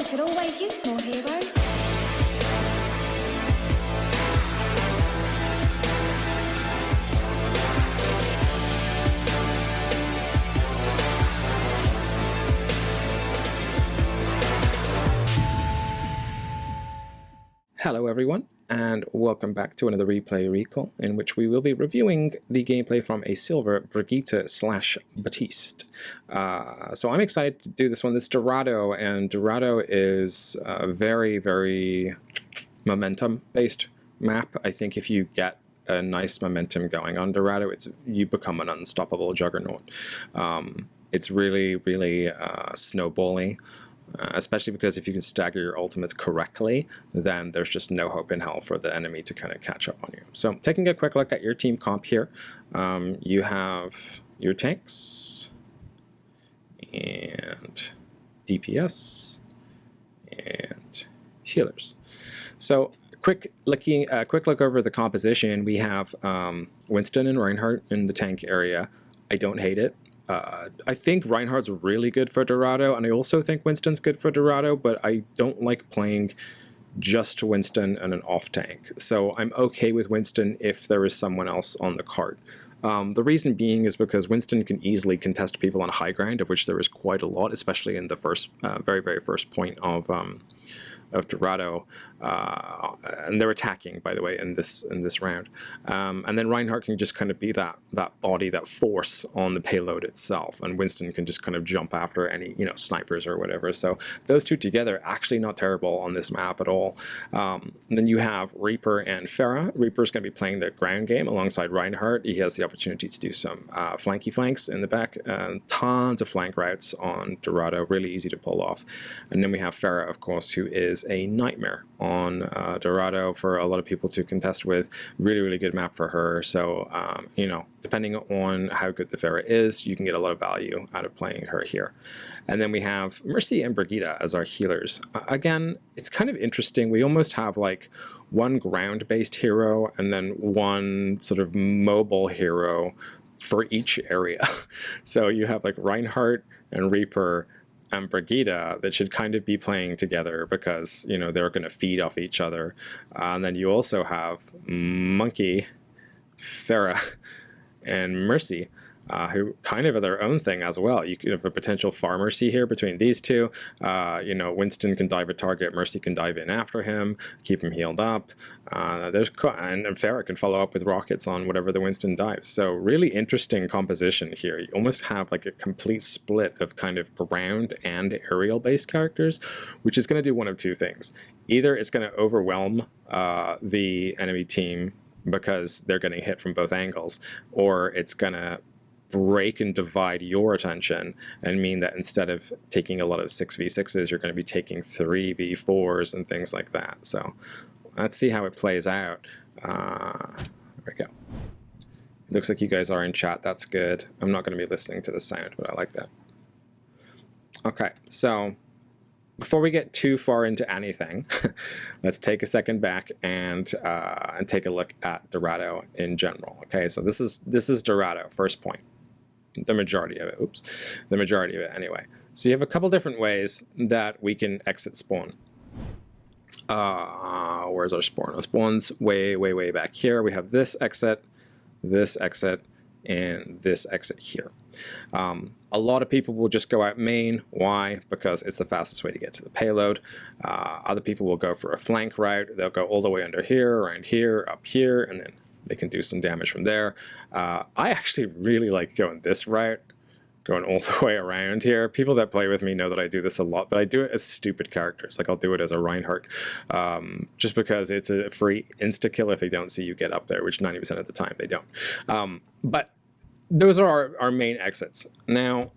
could always use more heroes. Hello everyone, and welcome back to another replay recall, in which we will be reviewing the gameplay from a silver Brigitte / Baptiste. So I'm excited to do this one. This is Dorado, and Dorado is a very, very momentum-based map. I think if you get a nice momentum going on Dorado, you become an unstoppable juggernaut. It's really, really snowbally. Especially because if you can stagger your ultimates correctly, then there's just no hope in hell for the enemy to kind of catch up on you. So taking a quick look at your team comp here, you have your tanks and DPS and healers. So quick look over the composition. We have Winston and Reinhardt in the tank area. I don't hate it. I think Reinhardt's really good for Dorado, and I also think Winston's good for Dorado, but I don't like playing just Winston and an off tank. So I'm okay with Winston if there is someone else on the card. The reason being is because Winston can easily contest people on high ground, of which there is quite a lot, especially in the first, very, very first point of Dorado, and they're attacking, by the way, in this round. And then Reinhardt can just kind of be that body, that force on the payload itself, and Winston can just kind of jump after any snipers or whatever. So those two together actually not terrible on this map at all. Then you have Reaper and Pharah. Reaper's going to be playing the ground game alongside Reinhardt. He has the opportunity to do some flanky flanks in the back, tons of flank routes on Dorado, really easy to pull off. And then we have Pharah, of course, who is a nightmare on Dorado for a lot of people to contest with. Really, really good map for her. So, depending on how good the Pharah is, you can get a lot of value out of playing her here. And then we have Mercy and Brigitte as our healers. Again, it's kind of interesting. We almost have like one ground-based hero and then one sort of mobile hero for each area. So you have like Reinhardt and Reaper and Brigitte that should kind of be playing together because, they're going to feed off each other. And then you also have Monkey, Pharah, and Mercy, who kind of are their own thing as well. You could have a potential Pharmercy here between these two. Winston can dive a target, Mercy can dive in after him, keep him healed up. And Pharah can follow up with rockets on whatever the Winston dives. So really interesting composition here. You almost have like a complete split of kind of ground and aerial based characters, which is going to do one of two things. Either it's going to overwhelm the enemy team because they're getting hit from both angles, or it's going to break and divide your attention and mean that instead of taking a lot of 6v6s, you're going to be taking 3v4s and things like that. So let's see how it plays out. There we go. It looks like you guys are in chat. That's good. I'm not going to be listening to the sound, but I like that. Okay, so before we get too far into anything, let's take a second back and take a look at Dorado in general. Okay, so this is Dorado, first point. The majority of it, the majority of it anyway. So you have a couple different ways that we can exit spawn. Where's our spawn? Our spawn's way, way, way back here. We have this exit, and this exit here. A lot of people will just go out main. Why? Because it's the fastest way to get to the payload. Other people will go for a flank route. They'll go all the way under here, around here, up here, and then they can do some damage from there. I actually really like going this route, going all the way around here. People that play with me know that I do this a lot, but I do it as stupid characters. Like I'll do it as a Reinhardt, just because it's a free insta-kill if they don't see you get up there, which 90% of the time they don't. But those are our main exits. Now,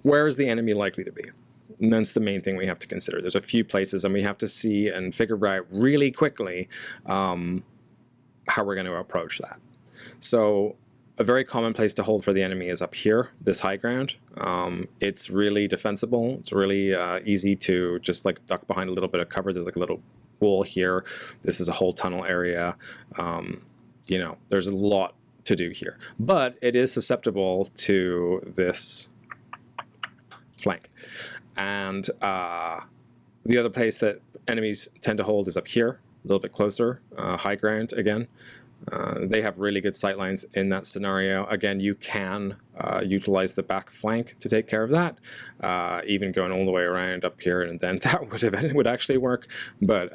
where is the enemy likely to be? And that's the main thing we have to consider. There's a few places, and we have to see and figure out really quickly how we're going to approach that. So a very common place to hold for the enemy is up here, this high ground. It's really defensible. It's really easy to just like duck behind a little bit of cover. There's like a little wall here. This is a whole tunnel area. There's a lot to do here, but it is susceptible to this flank. And The other place that enemies tend to hold is up here, a little bit closer, high ground again. They have really good sightlines in that scenario. Again, you can utilize the back flank to take care of that, even going all the way around up here, and then that would actually work. But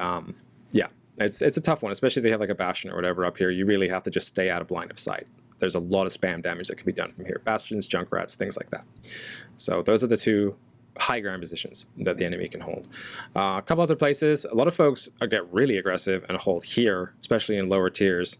yeah, it's a tough one, especially if they have like a bastion or whatever up here. You really have to just stay out of line of sight. There's a lot of spam damage that can be done from here. Bastions, Junkrats, things like that. So those are the two high ground positions that the enemy can hold. A couple other places, a lot of folks get really aggressive and hold here, especially in lower tiers.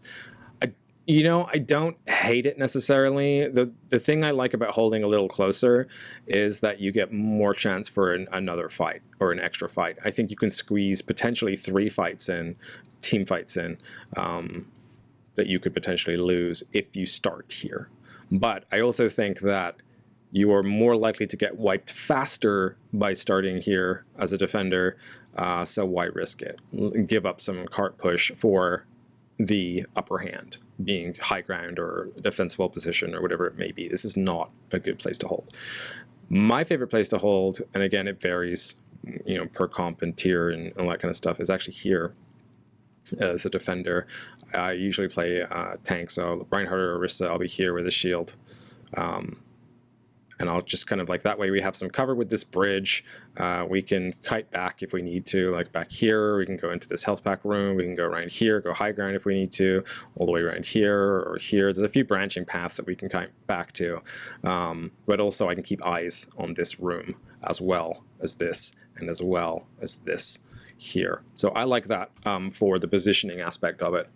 I don't hate it necessarily. The thing I like about holding a little closer is that you get more chance for another fight or an extra fight. I think you can squeeze potentially 3 fights in, team fights in, that you could potentially lose if you start here. But I also think that you are more likely to get wiped faster by starting here as a defender, so why risk it? Give up some cart push for the upper hand, being high ground or defensible position or whatever it may be. This is not a good place to hold. My favorite place to hold, and again it varies, per comp and tier and all that kind of stuff, is actually here as a defender. I usually play tank, so Reinhardt or Orisa, I'll be here with a shield. And I'll just kind of like, that way we have some cover with this bridge. We can kite back if we need to, like back here. We can go into this health pack room. We can go around here, go high ground if we need to, all the way around here or here. There's a few branching paths that we can kite back to. But also I can keep eyes on this room as well as this, and as well as this here. So I like that for the positioning aspect of it,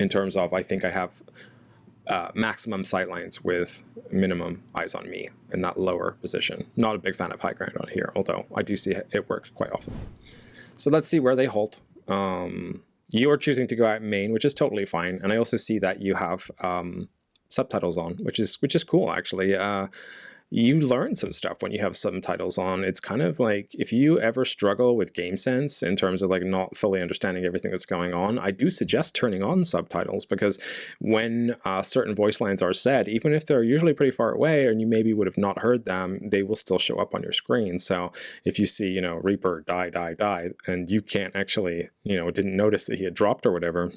in terms of, I think I have maximum sightlines with minimum eyes on me in that lower position. Not a big fan of high ground on here, although I do see it work quite often. So let's see where they hold. You are choosing to go out main, which is totally fine. And I also see that you have subtitles on, which is cool, actually. You learn some stuff when you have subtitles on. It's kind of like, if you ever struggle with game sense in terms of like not fully understanding everything that's going on, I do suggest turning on subtitles, because when certain voice lines are said, even if they're usually pretty far away and you maybe would have not heard them, they will still show up on your screen. So if you see, Reaper die, and you can't actually, didn't notice that he had dropped or whatever,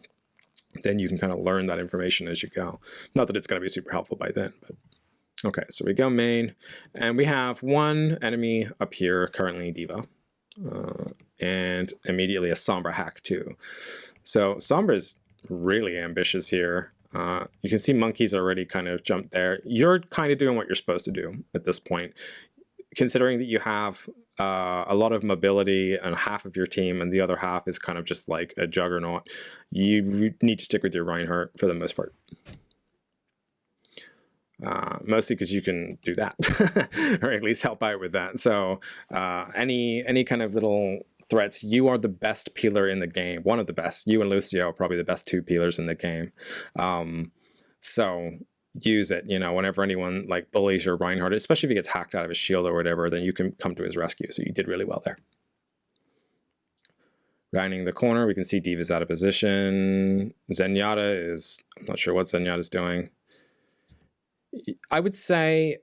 then you can kind of learn that information as you go. Not that it's going to be super helpful by then, but okay, so we go main, and we have one enemy up here, currently D.Va, and immediately a Sombra hack too. So Sombra is really ambitious here. You can see Monkey's already kind of jumped there. You're kind of doing what you're supposed to do at this point, considering that you have a lot of mobility and half of your team, and the other half is kind of just like a juggernaut. You need to stick with your Reinhardt for the most part. Mostly because you can do that, or at least help out with that. So any kind of little threats, you are the best peeler in the game, one of the best. You and Lucio are probably the best 2 peelers in the game. So use it, whenever anyone like bullies your Reinhardt, especially if he gets hacked out of his shield or whatever, then you can come to his rescue. So you did really well there. Rounding the corner, we can see D.Va's out of position. Zenyatta is, I'm not sure what Zenyatta's doing. I would say,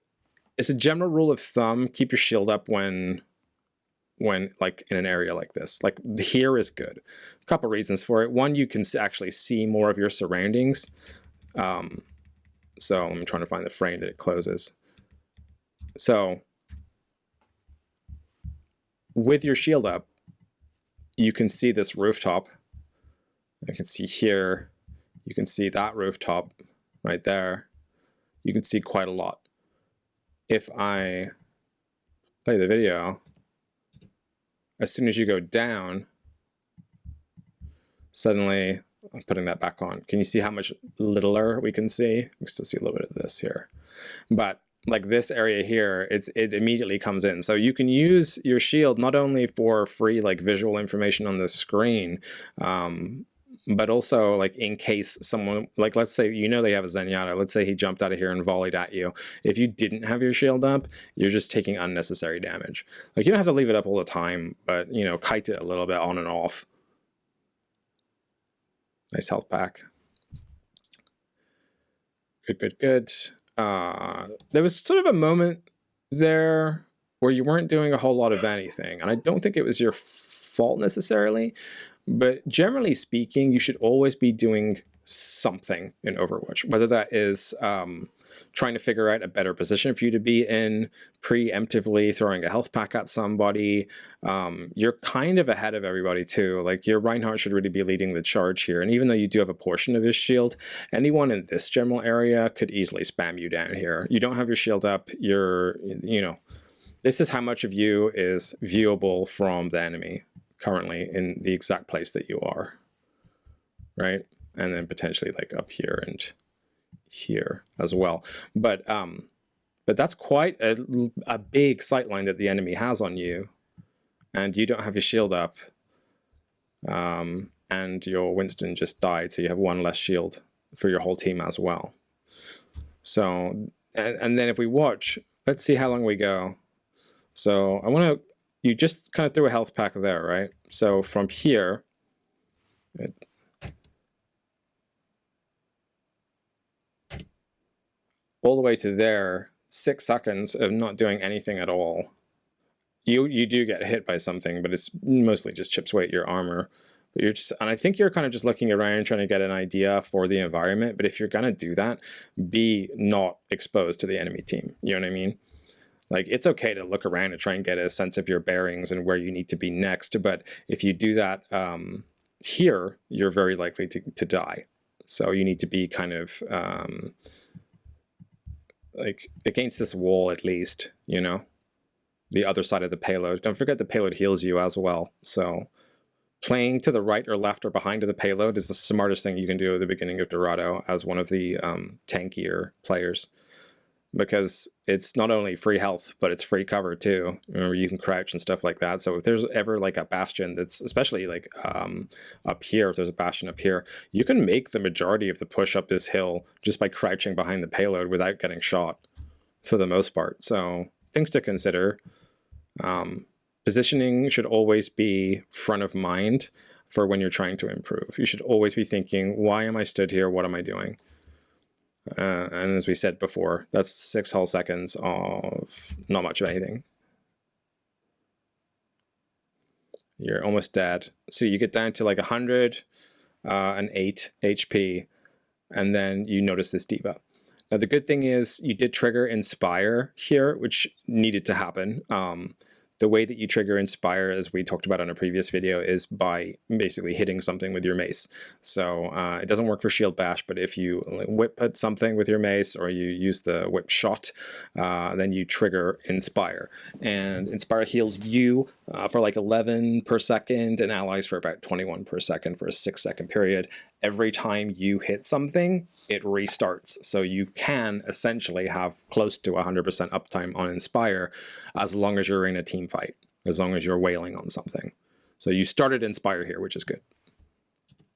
as a general rule of thumb, keep your shield up when like in an area like this. Like here is good. A couple reasons for it. One, you can actually see more of your surroundings. So I'm trying to find the frame that it closes. So with your shield up, you can see this rooftop. I can see here. You can see that rooftop right there. You can see quite a lot. If I play the video, as soon as you go down, suddenly, I'm putting that back on. Can you see how much littler we can see? We can still see a little bit of this here. But like this area here, it immediately comes in. So you can use your shield not only for free like visual information on the screen, but also like in case someone, like let's say they have a Zenyatta, let's say he jumped out of here and volleyed at you. If you didn't have your shield up, you're just taking unnecessary damage. Like you don't have to leave it up all the time, but kite it a little bit on and off. Nice health pack. Good. There was sort of a moment there where you weren't doing a whole lot of anything. And I don't think it was your fault necessarily, but generally speaking, you should always be doing something in Overwatch, whether that is trying to figure out a better position for you to be in, preemptively throwing a health pack at somebody. You're kind of ahead of everybody too. Like, your Reinhardt should really be leading the charge here. And even though you do have a portion of his shield, anyone in this general area could easily spam you down here. You don't have your shield up. You're, you know, this is how much of you is viewable from the enemy currently in the exact place that you are, right? And then potentially like up here and here as well. But that's quite a big sightline that the enemy has on you, and you don't have your shield up, and your Winston just died, so you have one less shield for your whole team as well. So, and then if we watch, let's see how long we go. So I want to, you just kind of threw a health pack there, right? So from here, all the way to there, 6 seconds of not doing anything at all. You do get hit by something, but it's mostly just chips away at your armor. But you're just, and I think you're kind of just looking around trying to get an idea for the environment. But if you're gonna do that, be not exposed to the enemy team. You know what I mean? Like, it's okay to look around and try and get a sense of your bearings and where you need to be next. But if you do that here, you're very likely to die. So you need to be kind of like against this wall at least, you know, the other side of the payload. Don't forget the payload heals you as well. So playing to the right or left or behind of the payload is the smartest thing you can do at the beginning of Dorado as one of the tankier players, because it's not only free health, but it's free cover too. Remember, you can crouch and stuff like that. So if there's ever like a bastion that's, especially like up here, if there's a bastion up here, you can make the majority of the push up this hill just by crouching behind the payload without getting shot for the most part. So things to consider. Positioning should always be front of mind for when you're trying to improve. You should always be thinking, why am I stood here? What am I doing? And as we said before, that's 6 whole seconds of not much of anything. You're almost dead. So you get down to like 108 HP, and then you notice this diva. Now the good thing is you did trigger Inspire here, which needed to happen. The way that you trigger Inspire, as we talked about on a previous video, is by basically hitting something with your mace. So it doesn't work for Shield Bash, but if you whip at something with your mace or you use the whip shot, then you trigger Inspire. And Inspire heals you for like 11 per second and allies for about 21 per second for a 6-second period. Every time you hit something, it restarts. So you can essentially have close to 100% uptime on Inspire as long as you're in a team fight, as long as you're wailing on something. So you started Inspire here, which is good.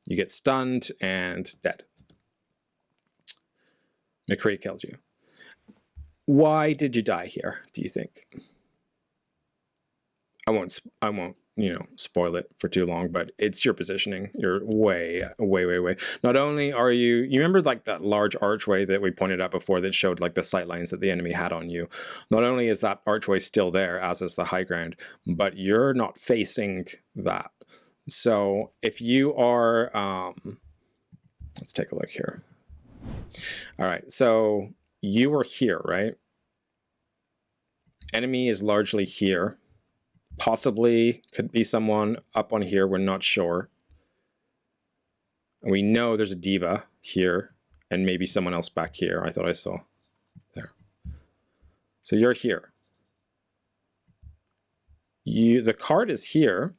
You get stunned and dead. McCree killed you. Why did you die here, do you think? I won't, you know, spoil it for too long, but it's your positioning. You're way. Not only are you remember like that large archway that we pointed out before that showed like the sight lines that the enemy had on you. Not only is that archway still there, as is the high ground, but you're not facing that. So if you are, let's take a look here. All right, so you are here, right? Enemy is largely here. Possibly could be someone up on here, we're not sure. And we know there's a diva here and maybe someone else back here. I thought I saw there. So you're here. The card is here.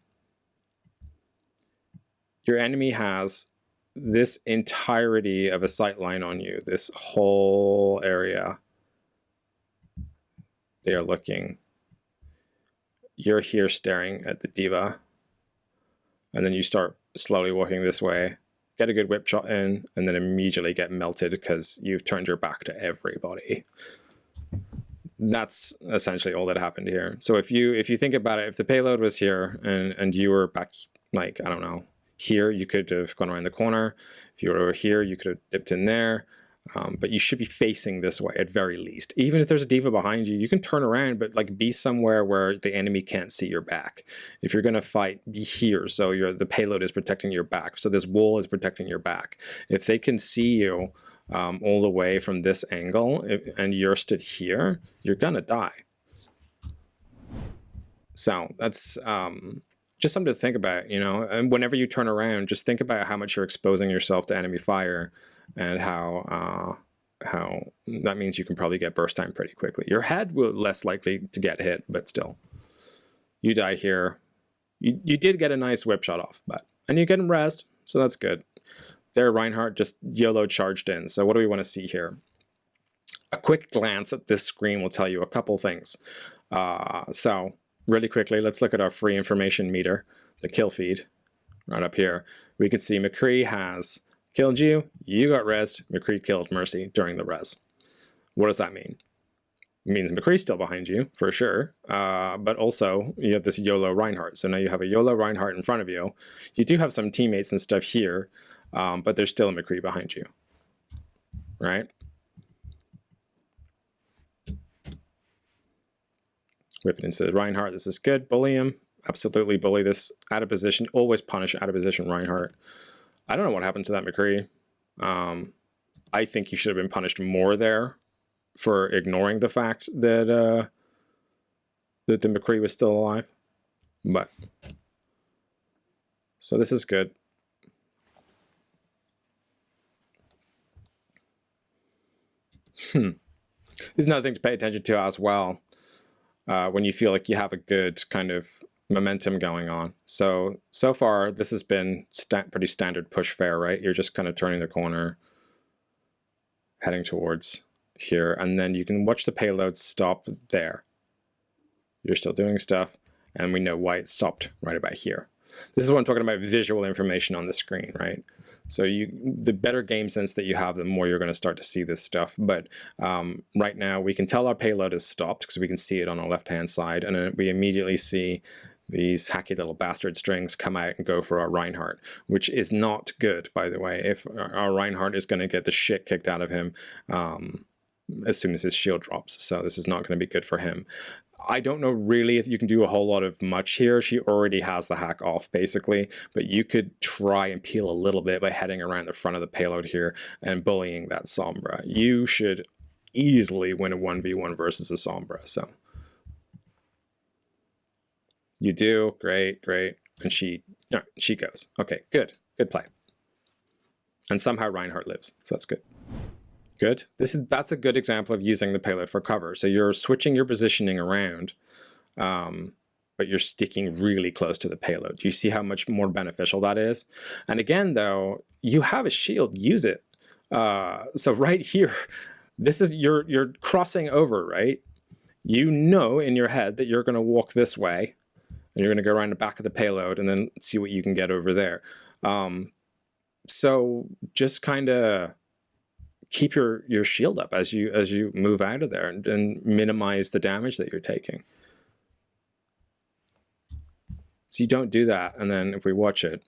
Your enemy has this entirety of a sight line on you, this whole area. They are looking. You're here staring at the diva, and then you start slowly walking this way, get a good whip shot in, and then immediately get melted because you've turned your back to everybody. That's essentially all that happened here. So if you think about it, if the payload was here and you were back, like, I don't know, here, you could have gone around the corner. If you were over here, you could have dipped in there. But you should be facing this way at very least. Even if there's a diva behind you, you can turn around, but like be somewhere where the enemy can't see your back. If you're gonna fight, be here, so the payload is protecting your back. So this wall is protecting your back. If they can see you all the way from this angle, and you're stood here, you're gonna die. So that's just something to think about, you know. And whenever you turn around, just think about how much you're exposing yourself to enemy fire, and how that means you can probably get burst time pretty quickly. Your head will less likely to get hit, but still, you die here. You did get a nice whip shot off, and you're getting rezzed, so that's good. There, Reinhardt just YOLO charged in. So what do we want to see here? A quick glance at this screen will tell you a couple things. So really quickly, let's look at our free information meter, the kill feed, right up here. We can see McCree has killed you, you got rezzed, McCree killed Mercy during the res. What does that mean? It means McCree's still behind you, for sure, but also you have this YOLO Reinhardt. So now you have a YOLO Reinhardt in front of you. You do have some teammates and stuff here, but there's still a McCree behind you, right? Whip it into the Reinhardt. This is good. Bully him. Absolutely bully this out of position. Always punish out of position Reinhardt. I don't know what happened to that McCree. I think you should have been punished more there for ignoring the fact that that the McCree was still alive. But so this is good. This is another thing to pay attention to as well. When you feel like you have a good kind of momentum going on. So far, this has been pretty standard push fare, right? You're just kind of turning the corner, heading towards here, and then you can watch the payload stop there. You're still doing stuff, and we know why it stopped right about here. This is what I'm talking about, visual information on the screen, right? So the better game sense that you have, the more you're going to start to see this stuff. But right now, we can tell our payload is stopped because we can see it on our left-hand side, and then we immediately see these hacky little bastard strings come out and go for our Reinhardt, which is not good, by the way. If our Reinhardt is going to get the shit kicked out of him as soon as his shield drops. So this is not going to be good for him. I don't know really if you can do a whole lot of much here. She already has the hack off, basically, but you could try and peel a little bit by heading around the front of the payload here and bullying that Sombra. You should easily win a 1v1 versus a Sombra, so. You do, great, great. And she goes. Okay, good play. And somehow Reinhardt lives, so that's good. Good. That's a good example of using the payload for cover. So you're switching your positioning around, but you're sticking really close to the payload. You see how much more beneficial that is? And again, though, you have a shield, use it. So right here, this is you're crossing over, right? You know in your head that you're going to walk this way, and you're going to go around the back of the payload and then see what you can get over there. So just kind of keep your shield up as you move out of there and minimize the damage that you're taking. So you don't do that, and then if we watch it,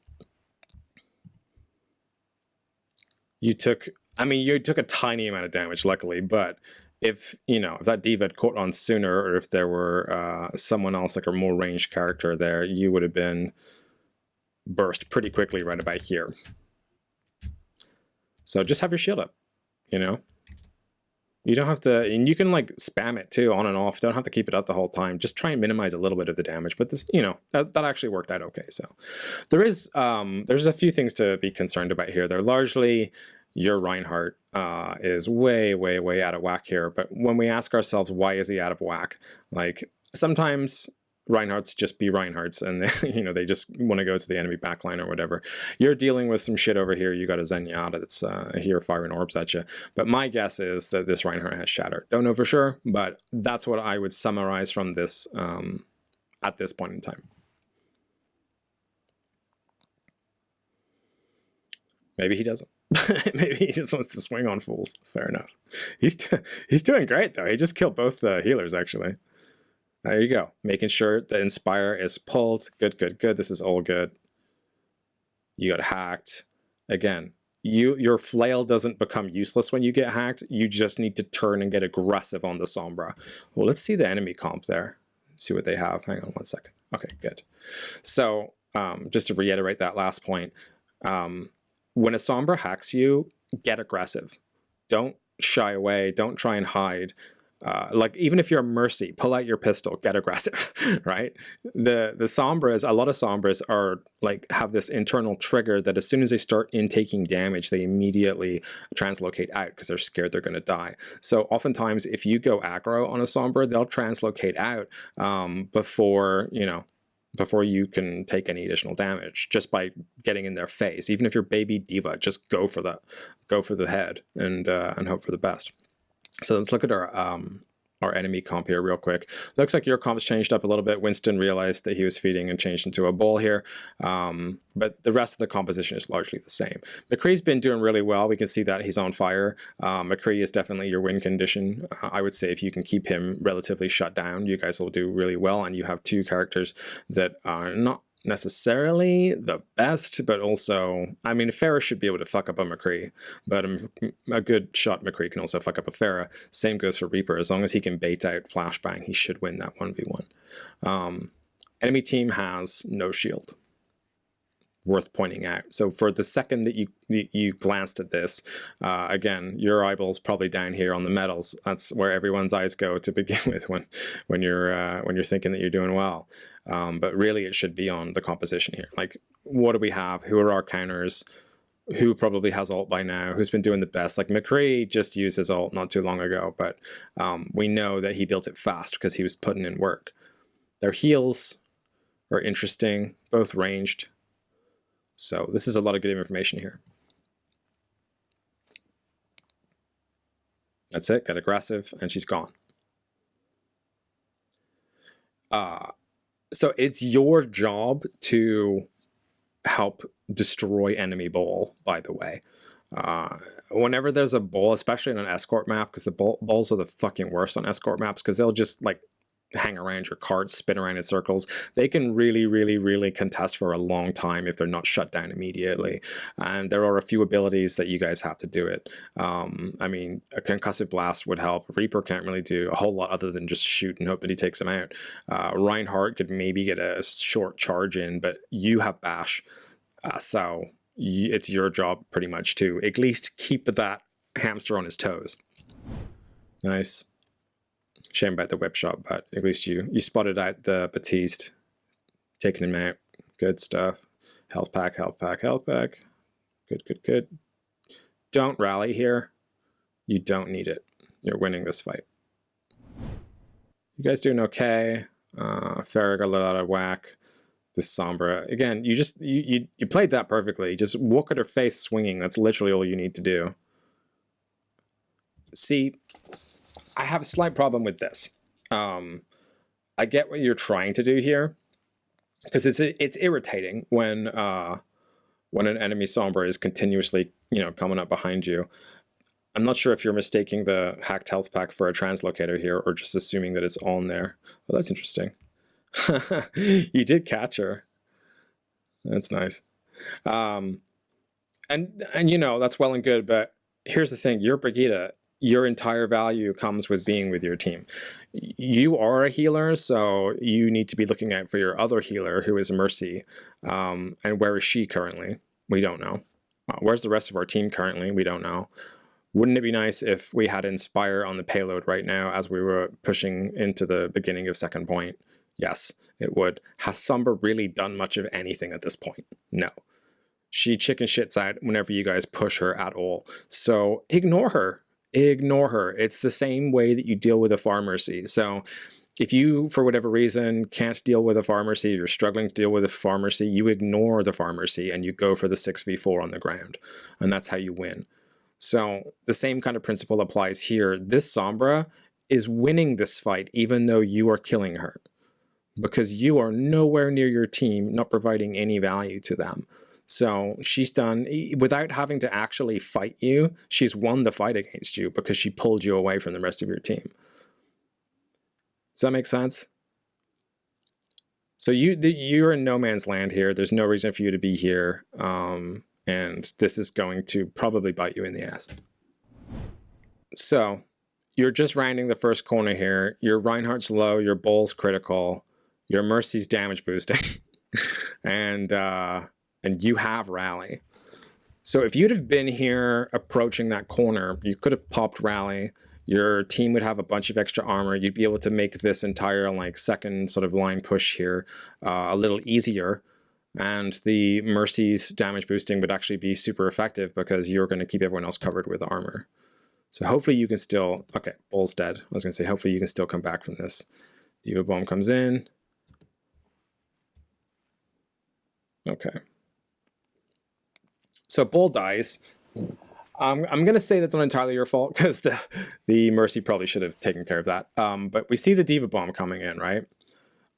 you took a tiny amount of damage, luckily, but if that diva had caught on sooner, or if there were someone else, like a more ranged character there, you would have been burst pretty quickly right about here. So just have your shield up, You don't have to, and you can like spam it too, on and off. Don't have to keep it up the whole time. Just try and minimize a little bit of the damage. But this, that actually worked out okay. So there's a few things to be concerned about here. They're largely your Reinhardt is way, way, way out of whack here. But when we ask ourselves, why is he out of whack? Like sometimes Reinhardts just be Reinhardts, and they just want to go to the enemy backline or whatever. You're dealing with some shit over here. You got a Zenyatta that's here firing orbs at you. But my guess is that this Reinhardt has shattered. Don't know for sure, but that's what I would summarize from this at this point in time. Maybe he doesn't. Maybe he just wants to swing on fools. Fair enough. He's doing great though. He just killed both healers actually. There you go. Making sure the Inspire is pulled. Good, good, good. This is all good. You got hacked. Again, your flail doesn't become useless when you get hacked. You just need to turn and get aggressive on the Sombra. Well, let's see the enemy comp there. Let's see what they have. Hang on one second. Okay, good. So just to reiterate that last point, when a Sombra hacks you, get aggressive. Don't shy away. Don't try and hide. Like even if you're a Mercy, pull out your pistol, get aggressive, right? The Sombras, a lot of Sombras are like have this internal trigger that as soon as they start taking damage, they immediately translocate out because they're scared they're going to die. So oftentimes, if you go aggro on a Sombra, they'll translocate out before you can take any additional damage just by getting in their face. Even if you're baby diva, just go for the head and hope for the best. So let's look at our enemy comp here real quick. Looks like your comp's changed up a little bit. Winston realized that he was feeding and changed into a bull here. But the rest of the composition is largely the same. McCree's been doing really well. We can see that he's on fire. McCree is definitely your win condition. I would say if you can keep him relatively shut down, you guys will do really well. And you have two characters that are not necessarily the best, but also, I mean, Farah should be able to fuck up a McCree, but a good shot McCree can also fuck up a Farah. Same goes for Reaper. As long as he can bait out Flashbang, he should win that 1v1. Enemy team has no shield. Worth pointing out. So for the second that you glanced at this, again, your eyeball's probably down here on the medals. That's where everyone's eyes go to begin with when you're thinking that you're doing well. But really, it should be on the composition here. Like, what do we have? Who are our counters? Who probably has ult by now? Who's been doing the best? Like McCree just used his ult not too long ago, but we know that he built it fast because he was putting in work. Their heals are interesting, both ranged. So this is a lot of good information here. That's it, get aggressive, and she's gone. So it's your job to help destroy enemy bull, by the way. Whenever there's a bull, especially on an escort map, because the bulls are the fucking worst on escort maps, because they'll just like hang around your cart, spin around in circles. They can really contest for a long time if they're not shut down immediately. And there are a few abilities that you guys have to do it. I mean, a concussive blast would help. Reaper can't really do a whole lot other than just shoot and hope that he takes him out. Reinhardt could maybe get a short charge in, but you have bash. So it's your job pretty much to at least keep that hamster on his toes. Nice. Shame about the whip shot, but at least you spotted out the Batiste, taking him out. Good stuff. Health pack, health pack, health pack. Good. Don't rally here. You don't need it. You're winning this fight. You guys doing okay. Farah got a little out of whack. This Sombra. Again, you played that perfectly. Just walk at her face swinging. That's literally all you need to do. See, I have a slight problem with this. I get what you're trying to do here, because it's irritating when an enemy Sombra is continuously coming up behind you. I'm not sure if you're mistaking the hacked health pack for a translocator here, or just assuming that it's on there. Well, that's interesting. You did catch her. That's nice. And that's well and good, but here's the thing: you're Brigitte. Your entire value comes with being with your team. You are a healer, so you need to be looking out for your other healer, who is Mercy. And where is she currently? We don't know. Where's the rest of our team currently? We don't know. Wouldn't it be nice if we had Inspire on the payload right now as we were pushing into the beginning of second point? Yes, it would. Has Sombra really done much of anything at this point? No. She chicken shits out whenever you guys push her at all. So ignore her. Ignore her. It's the same way that you deal with a Pharmacy. So if you, for whatever reason, can't deal with a Pharmacy, you're struggling to deal with a Pharmacy, you ignore the Pharmacy and you go for the 6v4 on the ground. And that's how you win. So the same kind of principle applies here. This Sombra is winning this fight even though you are killing her, because you are nowhere near your team, not providing any value to them. So she's done, without having to actually fight you, she's won the fight against you because she pulled you away from the rest of your team. Does that make sense? So you're in no man's land here. There's no reason for you to be here. and this is going to probably bite you in the ass. So you're just rounding the first corner here. Your Reinhardt's low, your Bull's critical, your Mercy's damage boosting, and you have Rally. So if you'd have been here approaching that corner, you could have popped Rally. Your team would have a bunch of extra armor. You'd be able to make this entire like second sort of line push here a little easier. And the Mercy's damage boosting would actually be super effective because you're going to keep everyone else covered with armor. So hopefully you can still, okay, Bull's dead. I was going to say, hopefully you can still come back from this. Diva Bomb comes in. Okay. So Bull dies. I'm going to say that's not entirely your fault because the Mercy probably should have taken care of that. But we see the Diva Bomb coming in, right?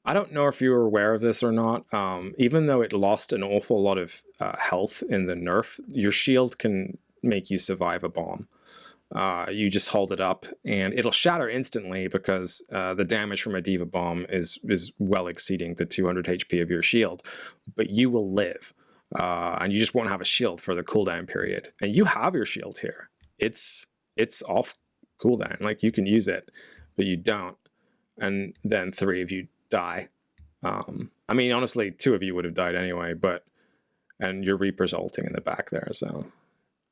I don't know if you were aware of this or not. Even though it lost an awful lot of health in the nerf, your shield can make you survive a bomb. You just hold it up and it'll shatter instantly because the damage from a Diva Bomb is well exceeding the 200 HP of your shield, but you will live. And you just won't have a shield for the cooldown period. And you have your shield here. It's off cooldown. Like, you can use it, but you don't. And then 3 of you die. I mean, honestly, 2 of you would have died anyway, and your Reaper's ulting in the back there, so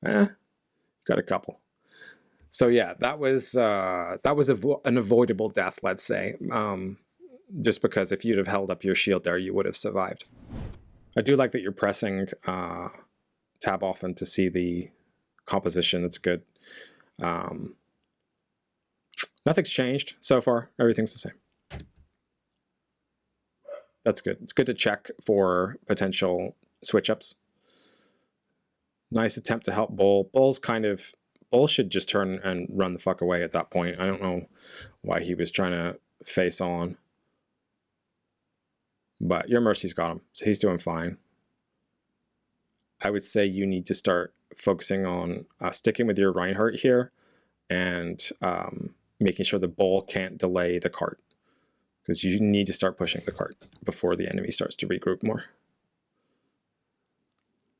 got a couple. So yeah, that was an avoidable death, let's say. Just because if you'd have held up your shield there, you would have survived. I do like that you're pressing tab often to see the composition. It's good. Nothing's changed so far. Everything's the same. That's good. It's good to check for potential switch-ups. Nice attempt to help Bull. Bull should just turn and run the fuck away at that point. I don't know why he was trying to face on. But your Mercy's got him, so he's doing fine. I would say you need to start focusing on sticking with your Reinhardt here and making sure the Bull can't delay the cart. Because you need to start pushing the cart before the enemy starts to regroup more.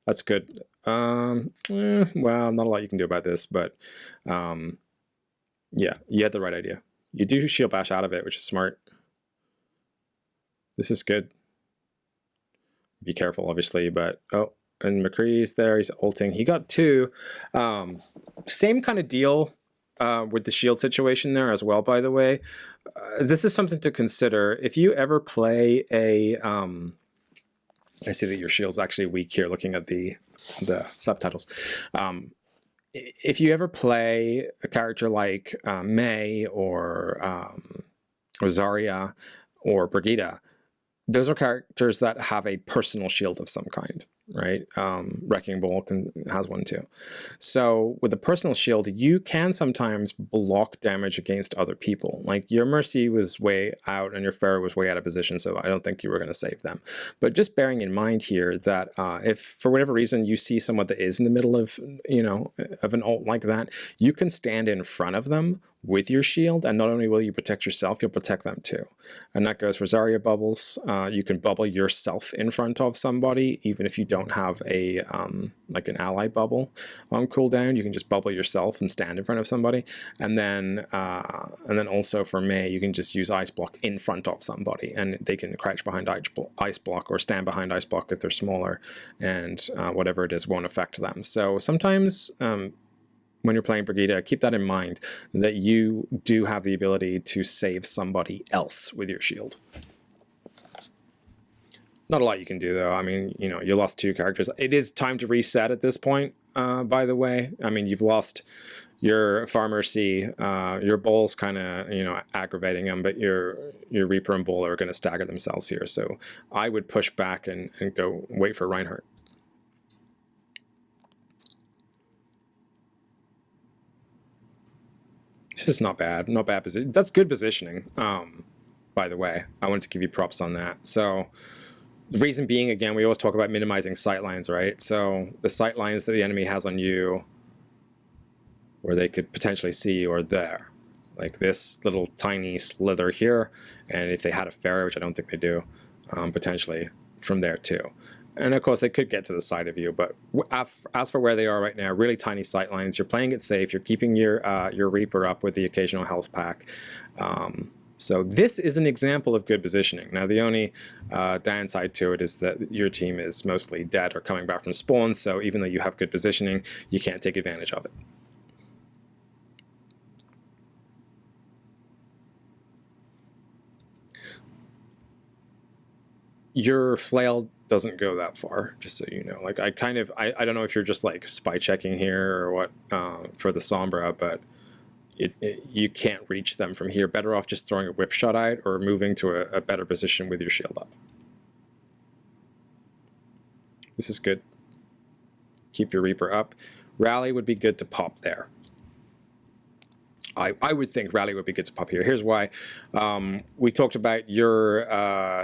That's good. Well, not a lot you can do about this, but yeah, you had the right idea. You do shield bash out of it, which is smart. This is good. Be careful, obviously, but oh, and McCree's there. He's ulting. He got 2. Same kind of deal with the shield situation there as well, by the way. This is something to consider. If you ever play a... I see that your shield's actually weak here, looking at the subtitles. If you ever play a character like Mei or Zarya or Brigitte, those are characters that have a personal shield of some kind, right? Wrecking Ball has one too. So with the personal shield, you can sometimes block damage against other people. Like your Mercy was way out and your Pharaoh was way out of position, so I don't think you were going to save them. But just bearing in mind here that if for whatever reason you see someone that is in the middle of, of an ult like that, you can stand in front of them with your shield, and not only will you protect yourself, you'll protect them too. And that goes for Zarya bubbles. You can bubble yourself in front of somebody, even if you don't have a like an ally bubble on cooldown. You can just bubble yourself and stand in front of somebody. And then also for Mei, you can just use ice block in front of somebody, and they can crouch behind ice block or stand behind ice block if they're smaller, and whatever it is won't affect them. So sometimes when you're playing Brigitte, keep that in mind, that you do have the ability to save somebody else with your shield. Not a lot you can do, though. I mean, you lost 2 characters. It is time to reset at this point, by the way. I mean, you've lost your Farmer C. Your Bull's kind of, aggravating them, but your Reaper and Bull are going to stagger themselves here. So I would push back and go wait for Reinhardt. This is not bad. Not bad position. That's good positioning, by the way. I wanted to give you props on that. So the reason being, again, we always talk about minimizing sightlines, right? So the sightlines that the enemy has on you, where they could potentially see you, are there. Like this little tiny slither here. And if they had a Pharaoh, which I don't think they do, potentially from there too. And of course, they could get to the side of you, but as for where they are right now, really tiny sight lines. You're playing it safe. You're keeping your Reaper up with the occasional health pack. So this is an example of good positioning. Now, the only downside to it is that your team is mostly dead or coming back from spawn, so even though you have good positioning, you can't take advantage of it. Your flail doesn't go that far, just so you know. Like, I don't know if you're just like spy checking here or what for the Sombra, but you can't reach them from here. Better off just throwing a whip shot out or moving to a better position with your shield up. This is good. Keep your Reaper up. Rally would be good to pop there. I would think rally would be good to pop here. Here's why. We talked about your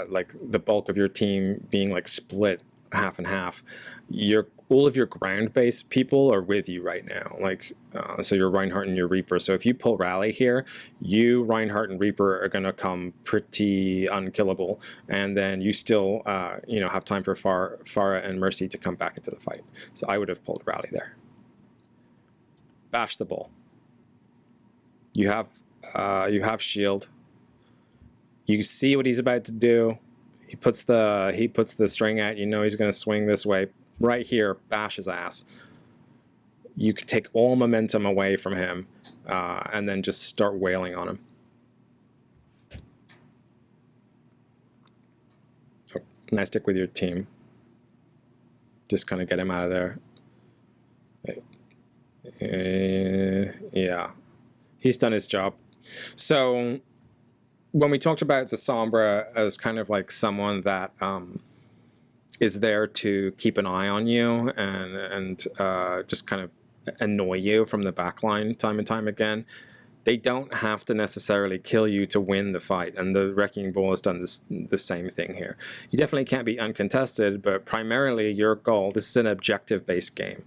like the bulk of your team being like split half and half. All of your ground-based people are with you right now. Like so your Reinhardt and your Reaper. So if you pull rally here, you, Reinhardt, and Reaper are going to come pretty unkillable, and then you still you know, have time for Farah and Mercy to come back into the fight. So I would have pulled rally there. Bash the bull. You have shield. You see what he's about to do. He puts the string out. You know he's going to swing this way. Right here, bash his ass. You can take all momentum away from him, and then just start wailing on him. Oh, nice stick with your team. Just kind of get him out of there. Yeah. He's done his job. So when we talked about the Sombra as kind of like someone that is there to keep an eye on you and just kind of annoy you from the back line time and time again, they don't have to necessarily kill you to win the fight. And the Wrecking Ball has done the same thing here. You definitely can't be uncontested, but primarily your goal, this is an objective-based game.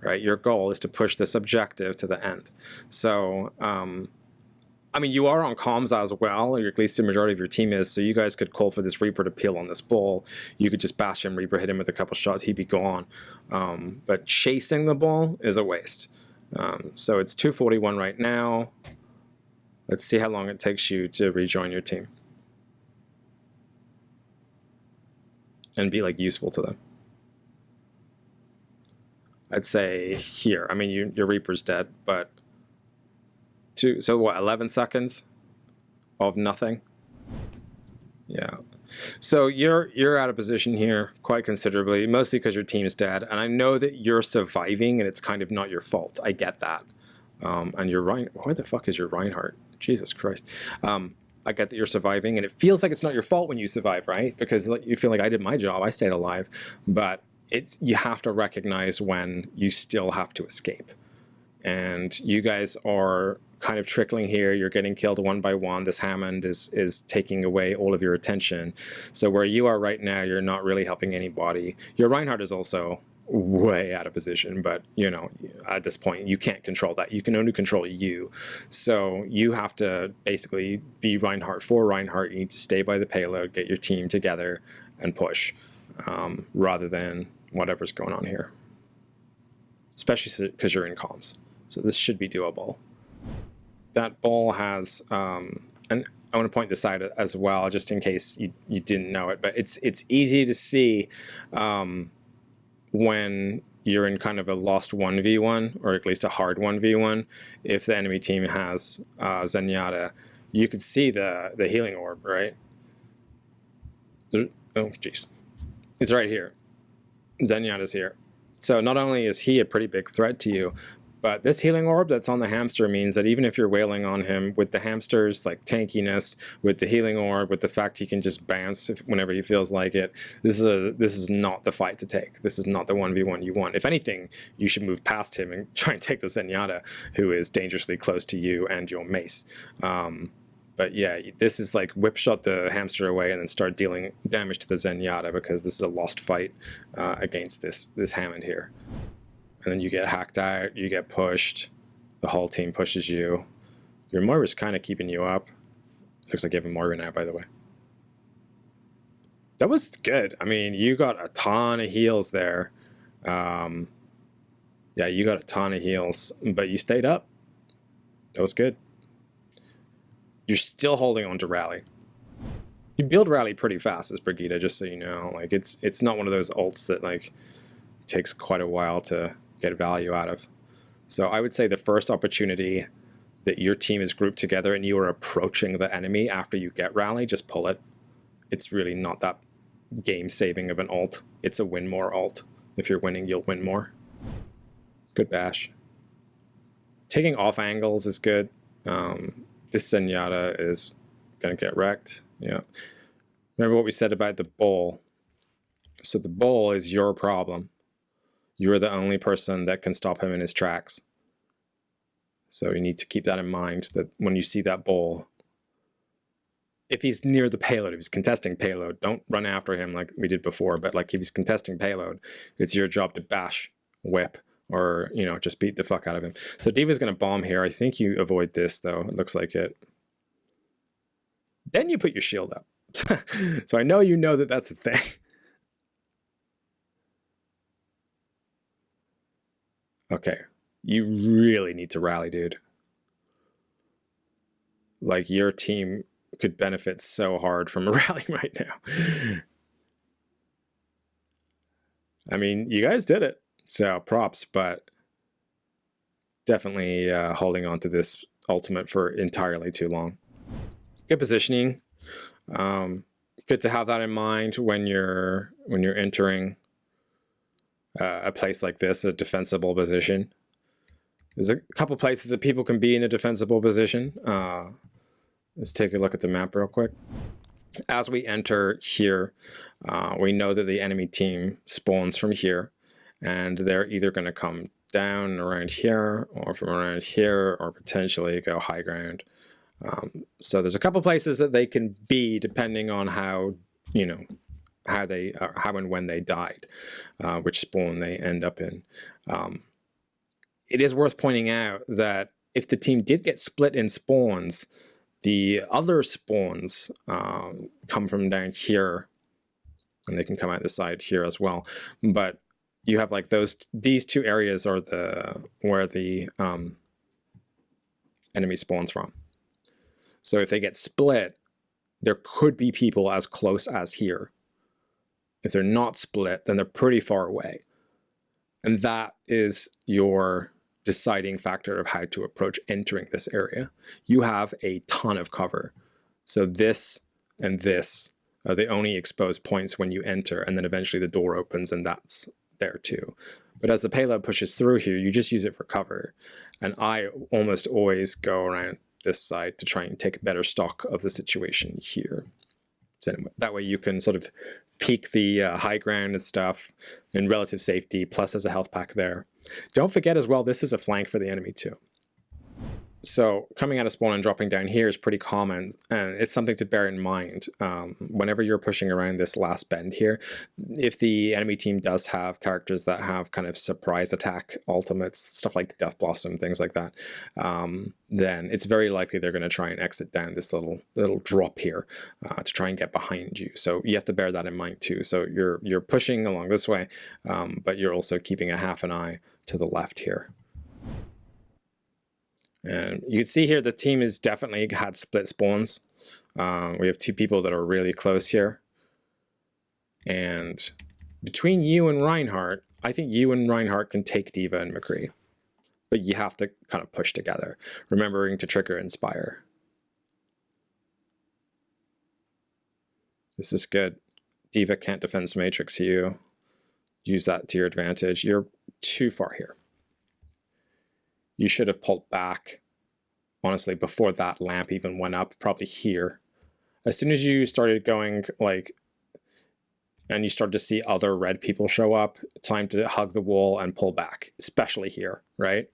Right, your goal is to push this objective to the end. So, I mean, you are on comms as well, or at least the majority of your team is. So you guys could call for this Reaper to peel on this ball. You could just bash him, Reaper, hit him with a couple shots, he'd be gone. But chasing the ball is a waste. So it's 241 right now. Let's see how long it takes you to rejoin your team and be like useful to them. I'd say here. I mean, your Reaper's dead, but so what? 11 seconds of nothing. Yeah. So you're out of position here quite considerably, mostly because your team is dead, and I know that you're surviving, and it's kind of not your fault. I get that. And you're right. Where the fuck is your Reinhardt? Jesus Christ. I get that you're surviving, and it feels like it's not your fault when you survive, right? Because you feel like I did my job, I stayed alive, but you have to recognize when you still have to escape. And you guys are kind of trickling here. You're getting killed one by one. This Hammond is taking away all of your attention. So where you are right now, you're not really helping anybody. Your Reinhardt is also way out of position, but you know, at this point you can't control that. You can only control you. So you have to basically be Reinhardt for Reinhardt. You need to stay by the payload, get your team together, and push, rather than whatever's going on here, especially because you're in comms. So this should be doable. That ball has, and I want to point this out as well, just in case you didn't know it, but it's easy to see when you're in kind of a lost 1v1, or at least a hard 1v1, if the enemy team has Zenyatta, you could see the healing orb, right? Oh, jeez. It's right here. Zenyatta's here. So not only is he a pretty big threat to you, but this healing orb that's on the hamster means that even if you're wailing on him with the hamster's like tankiness, with the healing orb, with the fact he can just bounce whenever he feels like it, this is not the fight to take. This is not the 1v1 you want. If anything, you should move past him and try and take the Zenyatta, who is dangerously close to you and your mace. But yeah, this is like whip shot the hamster away and then start dealing damage to the Zenyatta, because this is a lost fight against this Hammond here. And then you get hacked out, you get pushed, the whole team pushes you. Your Moira's kind of keeping you up. Looks like you have a Moira now, by the way. That was good. I mean, you got a ton of heals there. Yeah, you got a ton of heals, but you stayed up. That was good. You're still holding on to rally. You build rally pretty fast as Brigitte, just so you know. Like it's not one of those ults that like takes quite a while to get value out of. So I would say the first opportunity that your team is grouped together and you are approaching the enemy after you get rally, just pull it. It's really not that game saving of an ult. It's a win more ult. If you're winning, you'll win more. Good bash. Taking off angles is good. This Zenyatta is gonna get wrecked. Yeah. Remember what we said about the bull. So the bull is your problem. You're the only person that can stop him in his tracks. So you need to keep that in mind, that when you see that bull, if he's near the payload, if he's contesting payload, don't run after him like we did before, but like if he's contesting payload, it's your job to bash, whip, or, you know, just beat the fuck out of him. So D.Va's going to bomb here. I think you avoid this, though. It looks like it. Then you put your shield up. So I know you know that that's a thing. Okay. You really need to rally, dude. Like, your team could benefit so hard from a rally right now. I mean, you guys did it. So props, but definitely holding on to this ultimate for entirely too long. Good positioning. Good to have that in mind when you're entering a place like this, a defensible position. There's a couple places that people can be in a defensible position. Let's take a look at the map real quick. As we enter here, we know that the enemy team spawns from here, and they're either going to come down around here, or from around here, or potentially go high ground. So there's a couple places that they can be depending on how, you know, how and when they died, which spawn they end up in. It is worth pointing out that if the team did get split in spawns, the other spawns come from down here, and they can come out the side here as well. But you have like these two areas are where the enemy spawns from. So if they get split, there could be people as close as here. If they're not split, then they're pretty far away. And that is your deciding factor of how to approach entering this area. You have a ton of cover. So this and this are the only exposed points when you enter, and then eventually the door opens and that's there too. But as the payload pushes through here, you just use it for cover. And I almost always go around this side to try and take a better stock of the situation here. So that way you can sort of peek the high ground and stuff in relative safety, plus there's a health pack there. Don't forget as well, this is a flank for the enemy too. So coming out of spawn and dropping down here is pretty common, and it's something to bear in mind whenever you're pushing around this last bend here. If the enemy team does have characters that have kind of surprise attack ultimates, stuff like Death Blossom, things like that, then it's very likely they're going to try and exit down this little drop here to try and get behind you. So you have to bear that in mind too. So you're pushing along this way, but you're also keeping a half an eye to the left here. And you can see here the team has definitely had split spawns. We have two people that are really close here. And between you and Reinhardt, I think you and Reinhardt can take D.Va and McCree. But you have to kind of push together, remembering to trigger Inspire. This is good. D.Va can't defense matrix you. Use that to your advantage. You're too far here. You should have pulled back, honestly, before that lamp even went up, probably here. As soon as you started going, like, and you started to see other red people show up, time to hug the wall and pull back, especially here, right?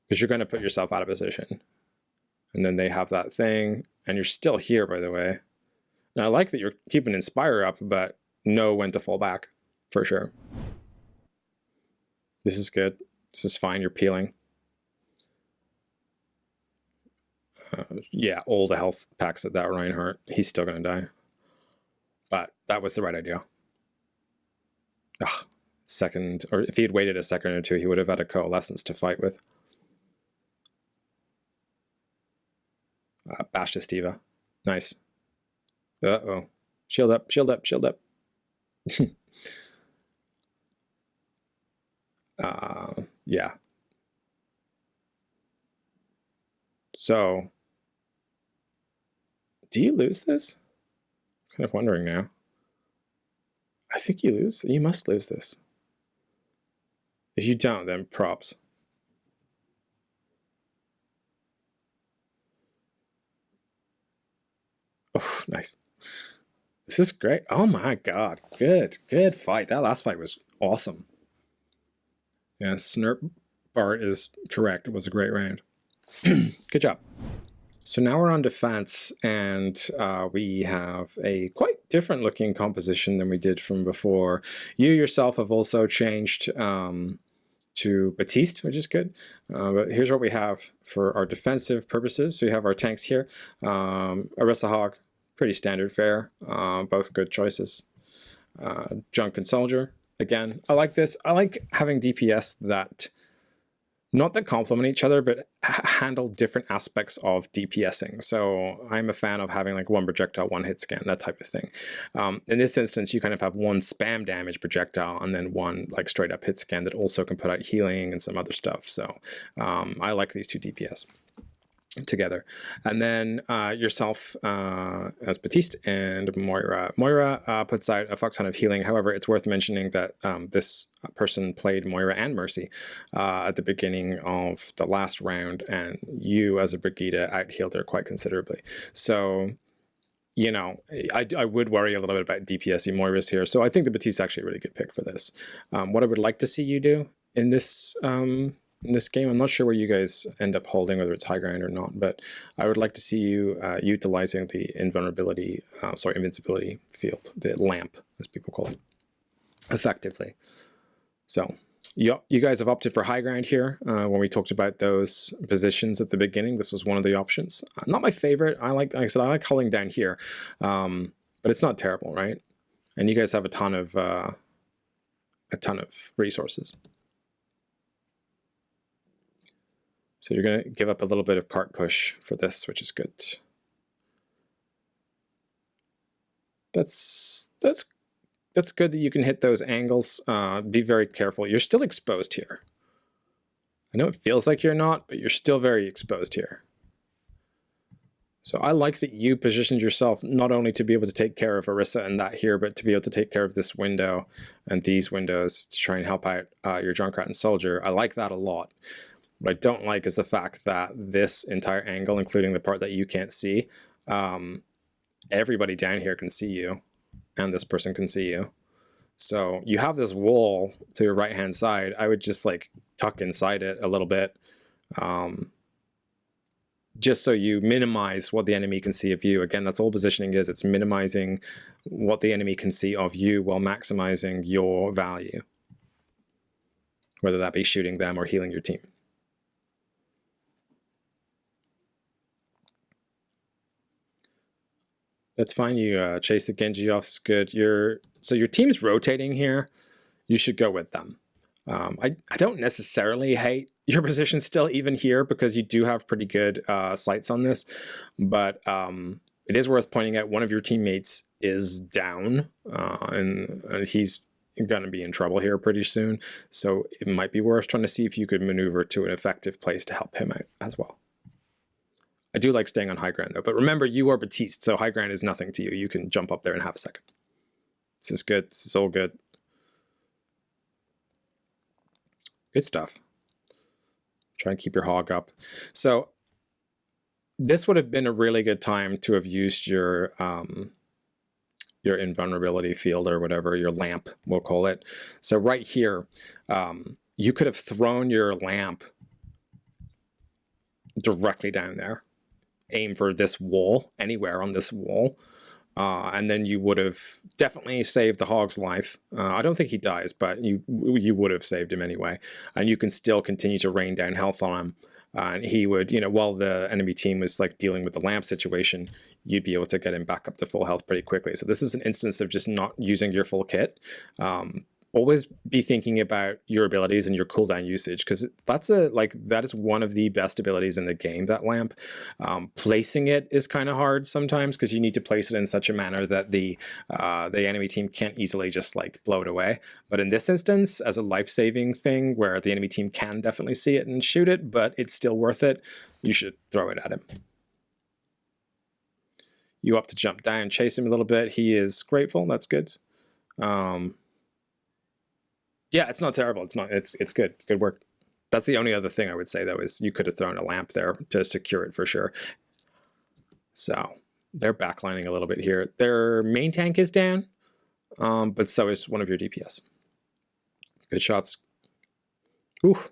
Because you're going to put yourself out of position. And then they have that thing, and you're still here, by the way. And I like that you're keeping Inspire up, but know when to fall back, for sure. This is good. This is fine, you're peeling. Yeah, all the health packs at that Reinhardt. He's still going to die. but that was the right idea. Ugh, second, or if he had waited a second or two, he would have had a coalescence to fight with. Bash to Steva. Nice. Uh-oh. Shield up, shield up, shield up. Yeah. So, do you lose this? I'm kind of wondering now. I think you lose. You must lose this. If you don't, then props. Oh, nice. This is great. Oh my god. Good. Good fight. That last fight was awesome. Yeah, Snurp Bart is correct. It was a great round. Good job. So now we're on defense, and we have a quite different looking composition than we did from before. You yourself have also changed to Baptiste, which is good. But here's what we have for our defensive purposes. So we have our tanks here. Orisa Hog, pretty standard fare, both good choices. Junk and Soldier, again, I like this. I like having DPS that, not that complement each other, but handle different aspects of DPSing. So I'm a fan of having like one projectile, one hit scan, that type of thing. In this instance, you kind of have one spam damage projectile and then one like straight up hit scan that also can put out healing and some other stuff. So I like these two DPS together. And then yourself as Baptiste and Moira. Moira puts out a fuck ton of healing. However, it's worth mentioning that this person played Moira and Mercy at the beginning of the last round, and you as a Brigitte out-healed her quite considerably. So, you know, I would worry a little bit about DPSing Moira's here. So I think the Baptiste is actually a really good pick for this. What I would like to see you do in this game, I'm not sure where you guys end up holding, whether it's high ground or not, but I would like to see you utilizing the invincibility field, the lamp, as people call it, effectively. So you guys have opted for high ground here. When we talked about those positions at the beginning, this was one of the options. Not my favorite. Like I said, I like holding down here, but it's not terrible, right? And you guys have a ton of resources. So you're going to give up a little bit of cart push for this, which is good. That's good that you can hit those angles. Be very careful. You're still exposed here. I know it feels like you're not, but you're still very exposed here. So I like that you positioned yourself not only to be able to take care of Orisa and that here, but to be able to take care of this window and these windows to try and help out your Junkrat and Soldier. I like that a lot. What I don't like is the fact that this entire angle, including the part that you can't see, everybody down here can see you, and this person can see you. So you have this wall to your right-hand side. I would just like tuck inside it a little bit, just so you minimize what the enemy can see of you. Again, that's all positioning is. It's minimizing what the enemy can see of you while maximizing your value, whether that be shooting them or healing your team. That's fine. You chase the Genji off. It's good. So your team's rotating here. You should go with them. I don't necessarily hate your position still even here because you do have pretty good sights on this, but it is worth pointing out one of your teammates is down and he's going to be in trouble here pretty soon. So it might be worth trying to see if you could maneuver to an effective place to help him out as well. I do like staying on high ground though, but remember you are Baptiste, so high ground is nothing to you. You can jump up there in half a second. This is good. This is all good. Good stuff. Try and keep your hog up. So this would have been a really good time to have used your invulnerability field or whatever, your lamp, we'll call it. So right here, you could have thrown your lamp directly down there. Aim for this wall, anywhere on this wall, and then you would have definitely saved the hog's life. I don't think he dies, but you would have saved him anyway, and you can still continue to rain down health on And he would, you know, while the enemy team was like dealing with the lamp situation, you'd be able to get him back up to full health pretty quickly. So this is an instance of just not using your full kit. Always be thinking about your abilities and your cooldown usage, because that's that is one of the best abilities in the game, that lamp. Placing it is kind of hard sometimes, because you need to place it in such a manner that the enemy team can't easily just like blow it away. But in this instance, as a life-saving thing where the enemy team can definitely see it and shoot it, but it's still worth it, you should throw it at him. You up to jump down, chase him a little bit. He is grateful. That's good. Yeah, it's not terrible. It's good. Good work. That's the only other thing I would say, though, is you could have thrown a lamp there to secure it for sure. So they're backlining a little bit here. Their main tank is down, but so is one of your DPS. Good shots. Oof.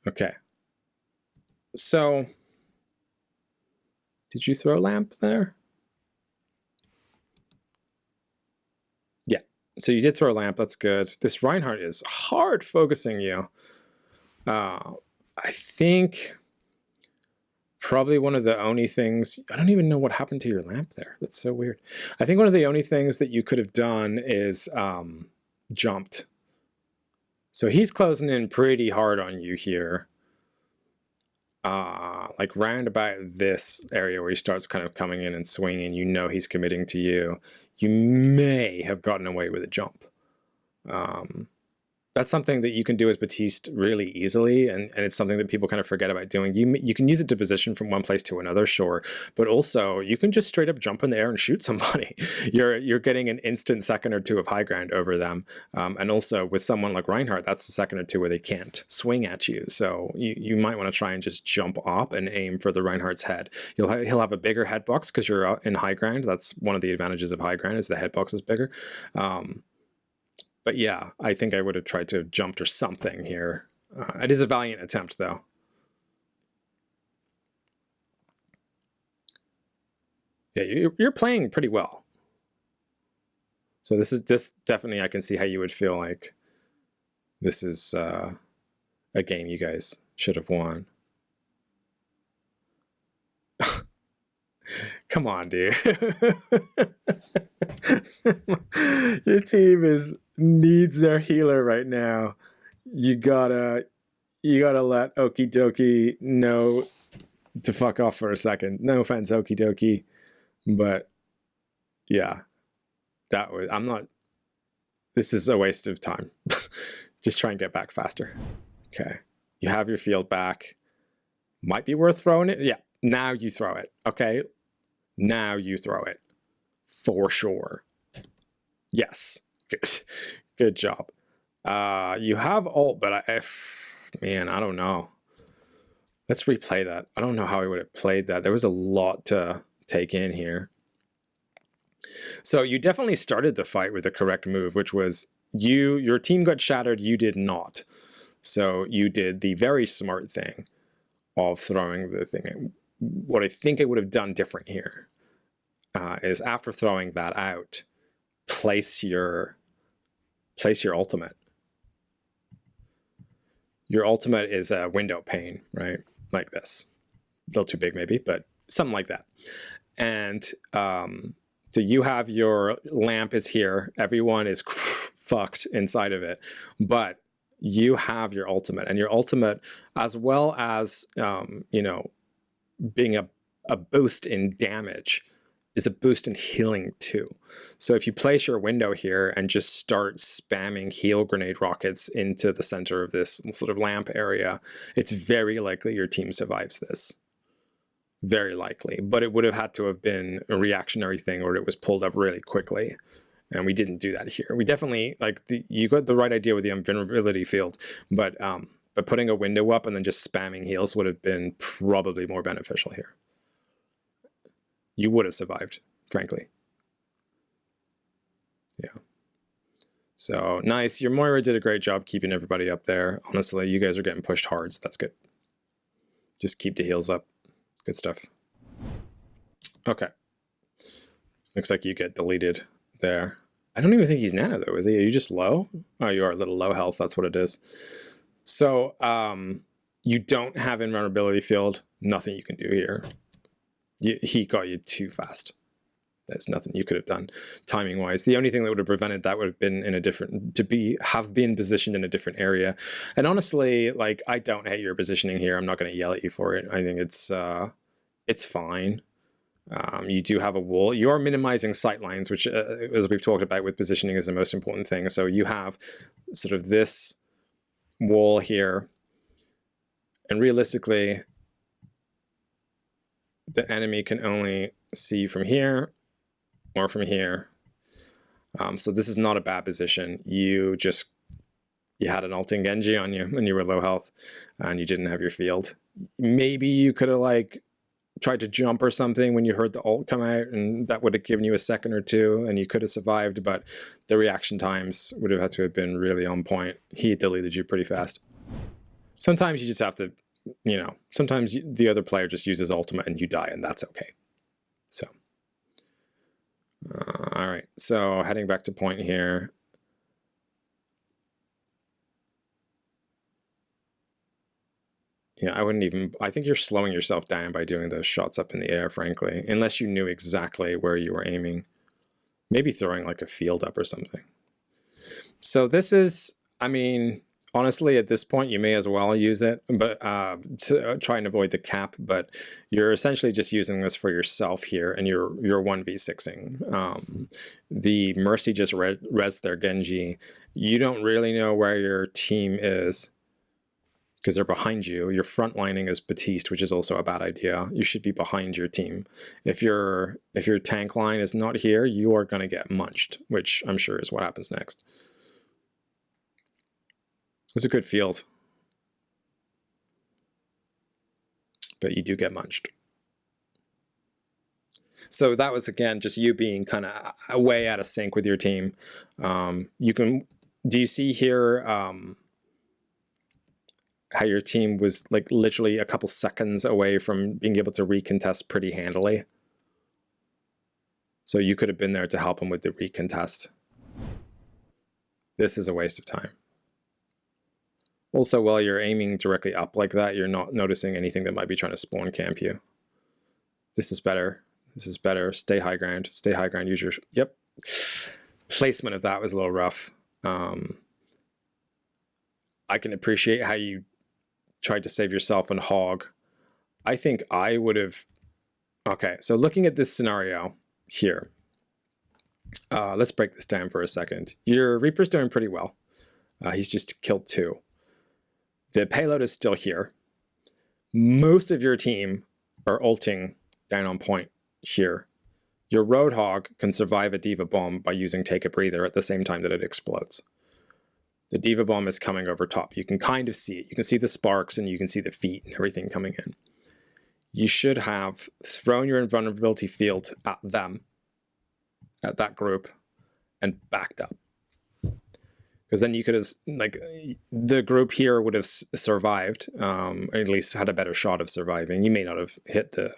Okay. So did you throw a lamp there? So you did throw a lamp, that's good. This Reinhardt is hard focusing you. I think probably one of the only things, I don't even know what happened to your lamp there. That's so weird. I think one of the only things that you could have done is jumped. So he's closing in pretty hard on you here. Like round about this area where he starts kind of coming in and swinging, you know he's committing to you. You may have gotten away with a jump. That's something that you can do as Baptiste really easily, and it's something that people kind of forget about doing. You can use it to position from one place to another, sure, but also you can just straight up jump in the air and shoot somebody. You're getting an instant second or two of high ground over them, and also with someone like Reinhardt, that's the second or two where they can't swing at you. So you might want to try and just jump up and aim for the Reinhardt's head. He'll have a bigger head box because you're in high ground. That's one of the advantages of high ground, is the head box is bigger. But yeah, I think I would have tried to have jumped or something here. It is a valiant attempt, though. Yeah, you're playing pretty well. So this definitely, I can see how you would feel like this is a game you guys should have won. Come on, dude. Your team needs their healer right now. You gotta let Okie Dokie know to fuck off for a second. No offense, Okie Dokie, but yeah, this is a waste of time. Just try and get back faster. Okay, you have your field back. Might be worth throwing it. Yeah, now you throw it. Okay, now you throw it for sure. Yes, good job. You have ult, but man, I don't know. Let's replay that. I don't know how I would have played that. There was a lot to take in here. So you definitely started the fight with the correct move, which was your team got shattered, you did not. So you did the very smart thing of throwing the thing. What I think I would have done different here is after throwing that out, place your ultimate. Your ultimate is a window pane, right? Like this. A little too big maybe, but something like that. And so you have your lamp is here. Everyone is fucked inside of it. But you have your ultimate. And your ultimate, as well as, you know, being a boost in damage, is a boost in healing too. So if you place your window here and just start spamming heal grenade rockets into the center of this sort of lamp area, it's very likely your team survives this. Very likely. But it would have had to have been a reactionary thing, or it was pulled up really quickly. And we didn't do that here. We definitely, like, you got the right idea with the invulnerability field, but putting a window up and then just spamming heals would have been probably more beneficial here. You would have survived, frankly. Yeah. So nice. Your Moira did a great job keeping everybody up there. Honestly, you guys are getting pushed hard, so that's good. Just keep the heals up. Good stuff. Okay. Looks like you get deleted there. I don't even think he's nano though, is he? Are you just low? Oh, you are a little low health, that's what it is. So you don't have invulnerability field. Nothing you can do here. He got you too fast. There's nothing you could have done timing wise. The only thing that would have prevented that would have been in a different, have been positioned in a different area. And honestly, like, I don't hate your positioning here. I'm not going to yell at you for it. I think it's fine. You do have a wall. You are minimizing sight lines, which, as we've talked about with positioning, is the most important thing. So you have sort of this wall here, and realistically, the enemy can only see from here or from here. So this is not a bad position. You had an ulting Genji on you and you were low health and you didn't have your field. Maybe you could have like tried to jump or something when you heard the ult come out, and that would have given you a second or two and you could have survived, but the reaction times would have had to have been really on point. He deleted you pretty fast. Sometimes you just have to, you know, sometimes the other player just uses ultimate and you die, and that's okay. So, all right. So heading back to point here. Yeah, I think you're slowing yourself down by doing those shots up in the air, frankly, unless you knew exactly where you were aiming. Maybe throwing like a field up or something. So this is, I mean, honestly, at this point, you may as well use it, but to try and avoid the cap. But you're essentially just using this for yourself here, and you're 1v6ing. The Mercy just res their Genji. You don't really know where your team is because they're behind you. Your front lining is Batiste, which is also a bad idea. You should be behind your team. If your tank line is not here, you are going to get munched, which I'm sure is what happens next. It was a good field, but you do get munched. So that was, again, just you being kind of way out of sync with your team. Do you see here how your team was like literally a couple seconds away from being able to recontest pretty handily? So you could have been there to help him with the recontest. This is a waste of time. Also, while you're aiming directly up like that, you're not noticing anything that might be trying to spawn camp you. This is better. This is better. Stay high ground. Stay high ground. Use your... Yep. Placement of that was a little rough. I can appreciate how you tried to save yourself and hog. I think I would have... Okay, so looking at this scenario here, let's break this down for a second. Your Reaper's doing pretty well. He's just killed 2. The payload is still here. Most of your team are ulting down on point here. Your Roadhog can survive a Diva Bomb by using Take a Breather at the same time that it explodes. The Diva Bomb is coming over top. You can kind of see it. You can see the sparks and you can see the feet and everything coming in. You should have thrown your invulnerability field at them, at that group, and backed up. Because then you could have, like, the group here would have survived, or at least had a better shot of surviving. You may not have hit the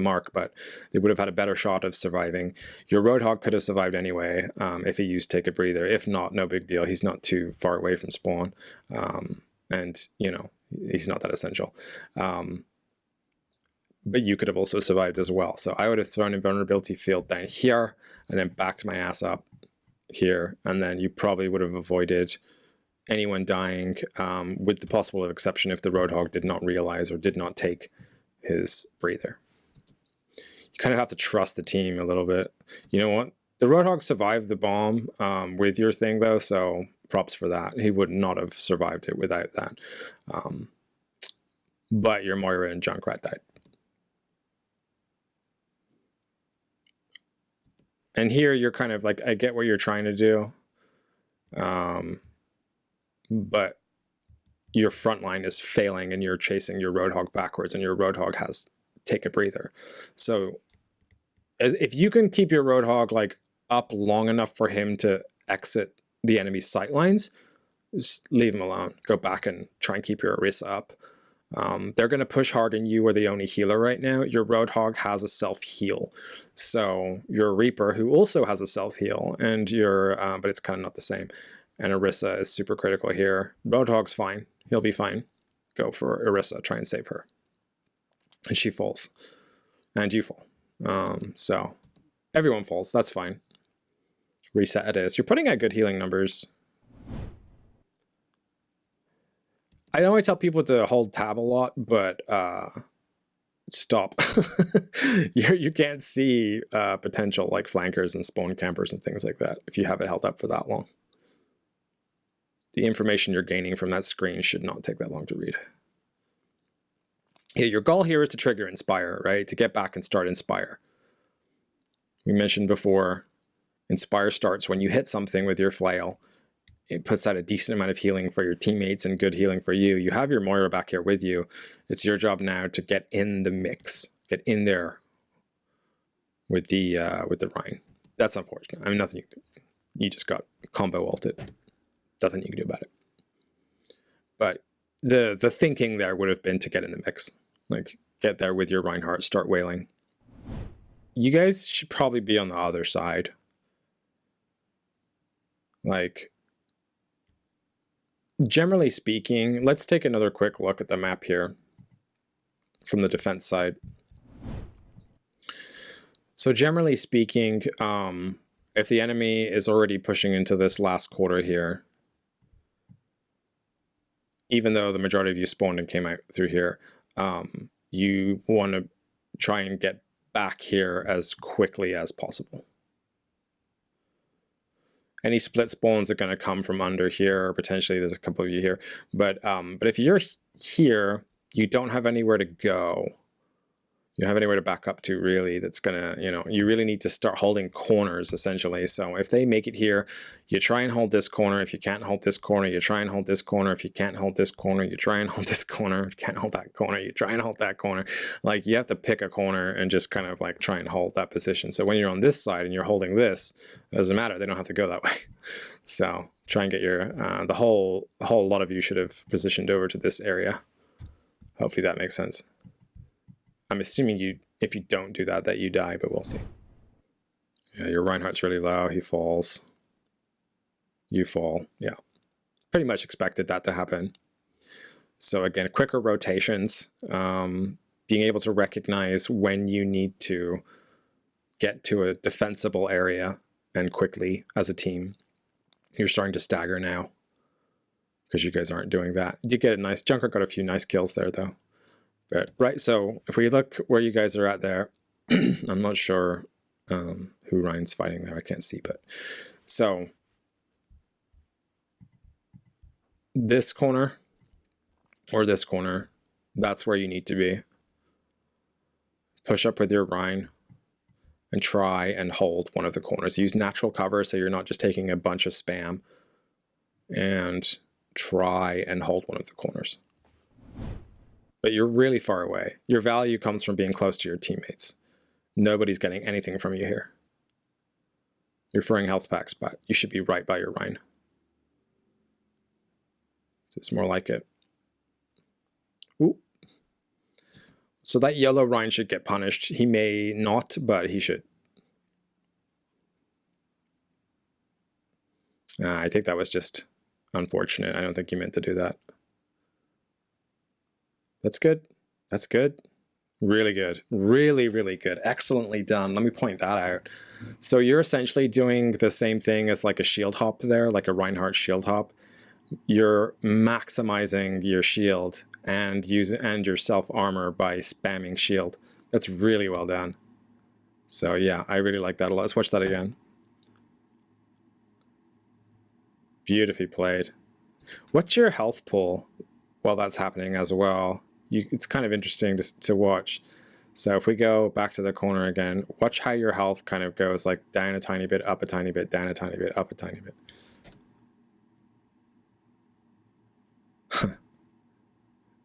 mark, but they would have had a better shot of surviving. Your Roadhog could have survived anyway if he used Take a Breather. If not, no big deal. He's not too far away from spawn, and you know he's not that essential. But you could have also survived as well. So I would have thrown invulnerability field down here and then backed my ass up here, and then you probably would have avoided anyone dying, with the possible exception if the Roadhog did not realize or did not take his breather. You kind of have to trust the team a little bit. You know what? The Roadhog survived the bomb with your thing, though, so props for that. He would not have survived it without that. But your Moira and Junkrat died. And here you're kind of like, I get what you're trying to do, but your front line is failing and you're chasing your Roadhog backwards, and your Roadhog has Take a Breather. So if you can keep your Roadhog like up long enough for him to exit the enemy's sight lines, just leave him alone. Go back and try and keep your Orisa up. They're going to push hard and you are the only healer right now. Your Roadhog has a self-heal. So your Reaper, who also has a self-heal, and your but it's kind of not the same. And Orisa is super critical here. Roadhog's fine. He'll be fine. Go for Orisa, try and save her. And she falls. And you fall. So everyone falls, that's fine. Reset it is. You're putting out good healing numbers. I know I tell people to hold tab a lot, but stop. You can't see potential like flankers and spawn campers and things like that if you have it held up for that long. The information you're gaining from that screen should not take that long to read. Yeah, your goal here is to trigger Inspire, right? To get back and start Inspire. We mentioned before, Inspire starts when you hit something with your flail. It puts out a decent amount of healing for your teammates and good healing for you. You have your Moira back here with you. It's your job now to get in the mix, get in there with the Rein. That's unfortunate. I mean, nothing you can do. You just got combo ulted. Nothing you can do about it. But the thinking there would have been to get in the mix, like get there with your Reinhardt, start wailing. You guys should probably be on the other side. Like, generally speaking, let's take another quick look at the map here from the defense side. So generally speaking, if the enemy is already pushing into this last quarter here, even though the majority of you spawned and came out through here, you want to try and get back here as quickly as possible. Any split spawns are going to come from under here, or potentially there's a couple of you here. But if you're here, you don't have anywhere to go. You don't have anywhere to back up to, really. That's going to, you know, you really need to start holding corners, essentially. So if they make it here, you try and hold this corner. If you can't hold this corner, you try and hold this corner. If you can't hold this corner, you try and hold this corner. If you can't hold that corner, you try and hold that corner. Like, you have to pick a corner and just kind of like try and hold that position. So when you're on this side and you're holding this, it doesn't matter. They don't have to go that way. So try and get your, the whole lot of you should have positioned over to this area. Hopefully that makes sense. I'm assuming if you don't do that, that you die, but we'll see. Yeah, your Reinhardt's really low. He falls. You fall. Yeah. Pretty much expected that to happen. So again, quicker rotations. Being able to recognize when you need to get to a defensible area and quickly as a team. You're starting to stagger now because you guys aren't doing that. You get a nice... Junker got a few nice kills there, though. But, right, so if we look where you guys are at there, I'm not sure who Ryan's fighting there. I can't see, but... So, this corner, or this corner, that's where you need to be. Push up with your Ryan, and try and hold one of the corners. Use natural cover so you're not just taking a bunch of spam. And try and hold one of the corners. But you're really far away. Your value comes from being close to your teammates. Nobody's getting anything from you here. You're throwing health packs, but you should be right by your Rhine. So it's more like it. Ooh. So that yellow Rhine should get punished. He may not, but he should. I think that was just unfortunate. I don't think you meant to do that. That's good. That's good. Really good. Really, really good. Excellently done. Let me point that out. So you're essentially doing the same thing as like a shield hop there, like a Reinhardt shield hop. You're maximizing your shield and your self armor by spamming shield. That's really well done. So yeah, I really like that a lot. Let's watch that again. Beautifully played. What's your health pool while that's happening as well? It's kind of interesting to watch. So if we go back to the corner again, watch how your health kind of goes like down a tiny bit, up a tiny bit, down a tiny bit, up a tiny bit.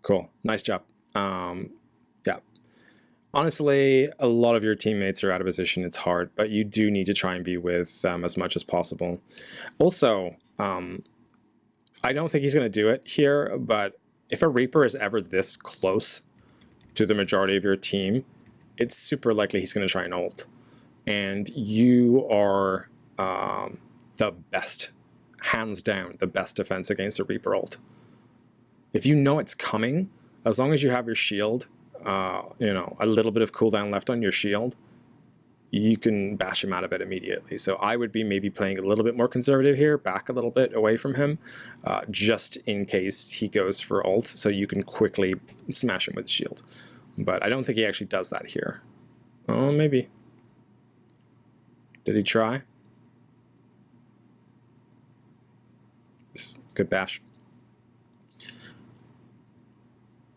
Cool. Nice job. Yeah. Honestly, a lot of your teammates are out of position. It's hard, but you do need to try and be with them as much as possible. Also, I don't think he's going to do it here, but if a Reaper is ever this close to the majority of your team, it's super likely he's going to try and ult. And you are the best, hands down, the best defense against a Reaper ult. If you know it's coming, as long as you have your shield, you know, a little bit of cooldown left on your shield, you can bash him out of it immediately. So I would be maybe playing a little bit more conservative here, back a little bit away from him, just in case he goes for ult, so you can quickly smash him with shield. But I don't think he actually does that here. Oh, maybe. Did he try? Good bash.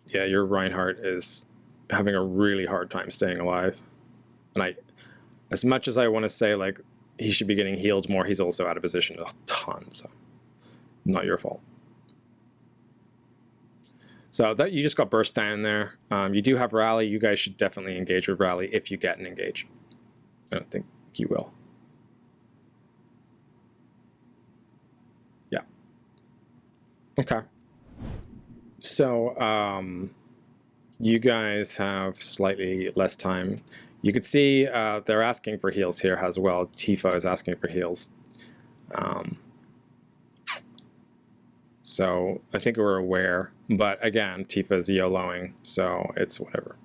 Yeah, your Reinhardt is having a really hard time staying alive. And as much as I want to say, like, he should be getting healed more, he's also out of position a ton, so not your fault. So that you just got burst down there. You do have rally. You guys should definitely engage with rally if you get an engage. I don't think you will. Yeah. Okay. So you guys have slightly less time. You could see they're asking for heals here as well. Tifa is asking for heals. So I think we're aware. But again, Tifa is YOLOing, so it's whatever.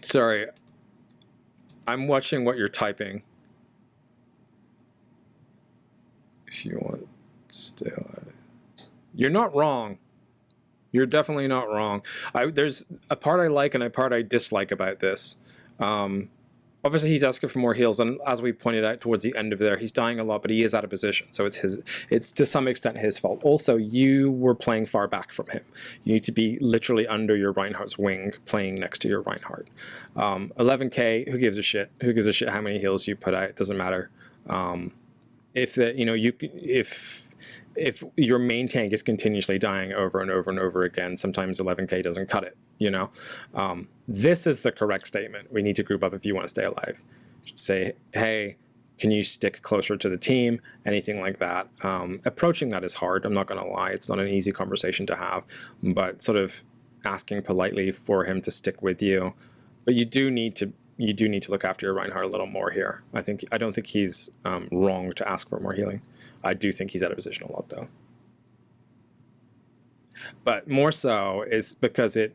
Sorry. I'm watching what you're typing. If you want to stay alive. You're not wrong. You're definitely not wrong. There's a part I like and a part I dislike about this. Obviously, he's asking for more heals, and as we pointed out towards the end of there, he's dying a lot, but he is out of position, so it's to some extent his fault. Also, you were playing far back from him. You need to be literally under your Reinhardt's wing, playing next to your Reinhardt. 11k, who gives a shit? Who gives a shit how many heals you put out? It doesn't matter. If your main tank is continuously dying over and over and over again, sometimes 11k doesn't cut it, you know? This is the correct statement. We need to group up if you want to stay alive. Say, hey, can you stick closer to the team? Anything like that. Approaching that is hard, I'm not going to lie. It's not an easy conversation to have, but sort of asking politely for him to stick with you. But you do need to look after your Reinhardt a little more here. I don't think he's wrong to ask for more healing. I do think he's out of position a lot, though. But more so is because it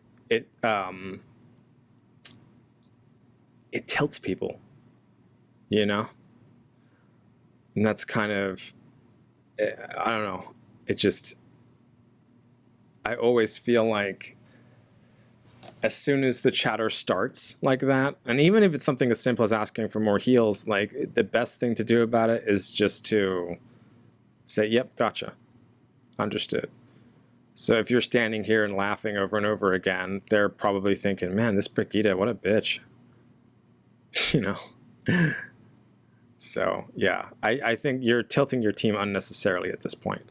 tilts people, you know? And that's kind of, I don't know. I always feel like as soon as the chatter starts like that, and even if it's something as simple as asking for more heals, like the best thing to do about it is just to say, yep, gotcha, understood. So if you're standing here and laughing over and over again, they're probably thinking, man, this Brigitte, what a bitch. You know? So yeah, I think you're tilting your team unnecessarily at this point.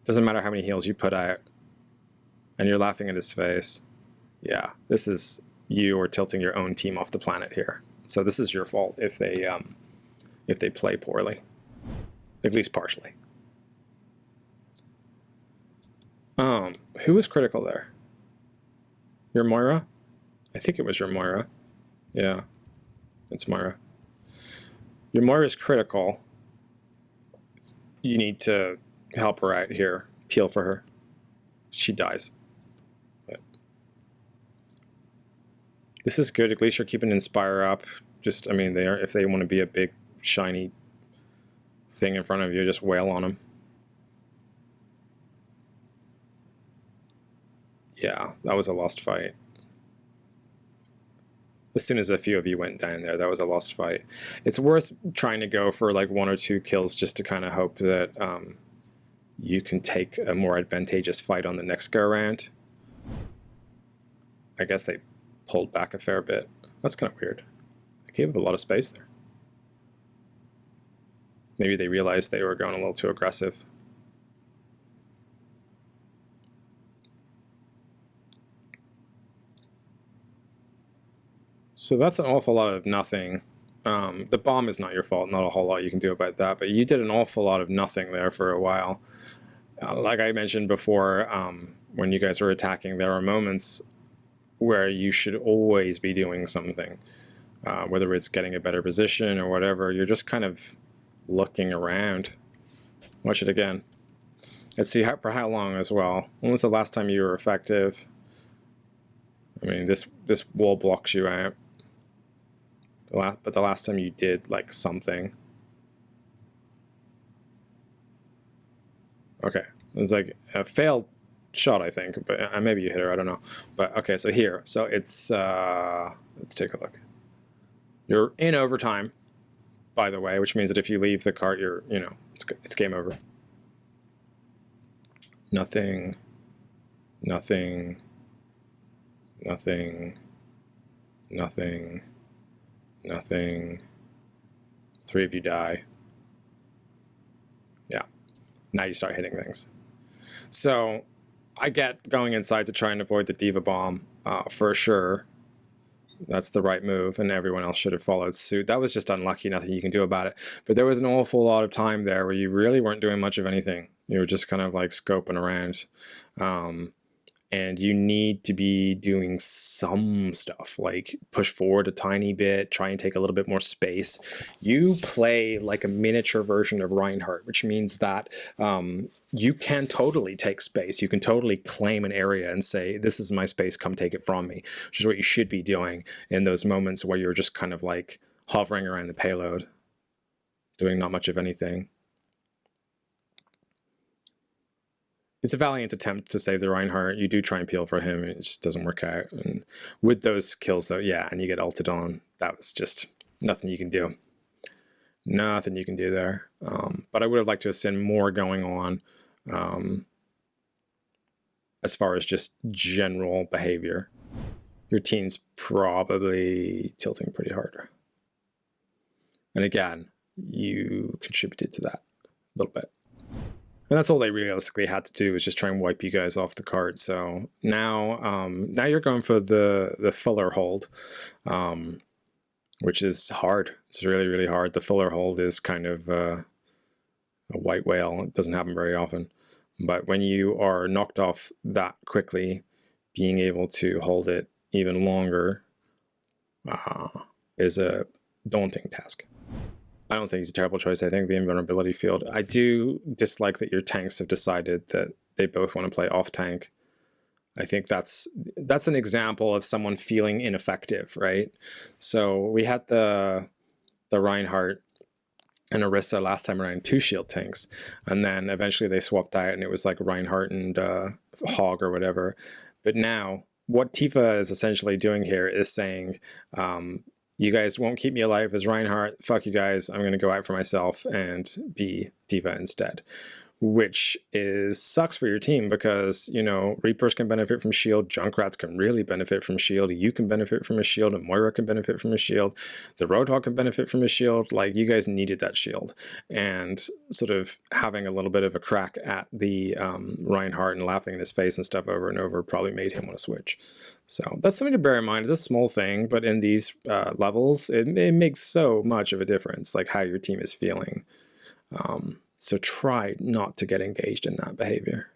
Doesn't matter how many heals you put out, and you're laughing at his face. Yeah, this is you are tilting your own team off the planet here. So this is your fault if they play poorly, at least partially. Who was critical there? Your Moira? I think it was your Moira. Yeah, it's Moira. Your Moira is critical. You need to help her out here. Peel for her. She dies. But this is good. At least you're keeping Inspire up. Just, I mean, if they want to be a big, shiny thing in front of you, just wail on them. Yeah, that was a lost fight. As soon as a few of you went down there, that was a lost fight. It's worth trying to go for like 1 or 2 kills just to kind of hope that you can take a more advantageous fight on the next go around. I guess they pulled back a fair bit. That's kind of weird. They gave up a lot of space there. Maybe they realized they were going a little too aggressive. So that's an awful lot of nothing. The bomb is not your fault, not a whole lot you can do about that, but you did an awful lot of nothing there for a while. Like I mentioned before, when you guys were attacking, there are moments where you should always be doing something, whether it's getting a better position or whatever. You're just kind of looking around. Watch it again. Let's see for how long as well. When was the last time you were effective? I mean, this wall blocks you out. But the last time you did like something. Okay, it was like a failed shot, I think, but maybe you hit her, I don't know. But okay, so here, so it's let's take a look. You're in overtime, by the way, which means that if you leave the cart, you're, you know, it's game over. Nothing, nothing, nothing, nothing, nothing. 3 of you die. Yeah, now you start hitting things. So I get going inside to try and avoid the Diva Bomb for sure. That's the right move, and everyone else should have followed suit. That was just unlucky, nothing you can do about it. But there was an awful lot of time there where you really weren't doing much of anything. You were just kind of like scoping around. And you need to be doing some stuff, like push forward a tiny bit, try and take a little bit more space. You play like a miniature version of Reinhardt, which means that you can totally take space. You can totally claim an area and say, this is my space, come take it from me, which is what you should be doing in those moments where you're just kind of like hovering around the payload, doing not much of anything. It's a valiant attempt to save the Reinhardt. You do try and peel for him, it just doesn't work out. And with those kills, though, yeah, and you get ulted on, that was just nothing you can do. Nothing you can do there. But I would have liked to have seen more going on as far as just general behavior. Your team's probably tilting pretty hard. And again, you contributed to that a little bit. And that's all they realistically had to do, was just try and wipe you guys off the card. So now, now you're going for the filler hold, which is hard. It's really, really hard. The filler hold is kind of a white whale. It doesn't happen very often. But when you are knocked off that quickly, being able to hold it even longer is a daunting task. I don't think it's a terrible choice. I think the invulnerability field. I do dislike that your tanks have decided that they both want to play off tank. I think that's an example of someone feeling ineffective, right? So we had the Reinhardt and Orisa last time around, 2 shield tanks, and then eventually they swapped out and it was like Reinhardt and Hog or whatever. But now what Tifa is essentially doing here is saying, you guys won't keep me alive as Reinhardt. Fuck you guys. I'm going to go out for myself and be Diva instead. Which sucks for your team because, you know, Reapers can benefit from shield. Junkrats can really benefit from shield. You can benefit from a shield. And Moira can benefit from a shield. The Roadhog can benefit from a shield. Like, you guys needed that shield. And sort of having a little bit of a crack at the Reinhardt and laughing in his face and stuff over and over probably made him want to switch. So that's something to bear in mind. It's a small thing, but in these levels, it makes so much of a difference, like how your team is feeling. So try not to get engaged in that behavior.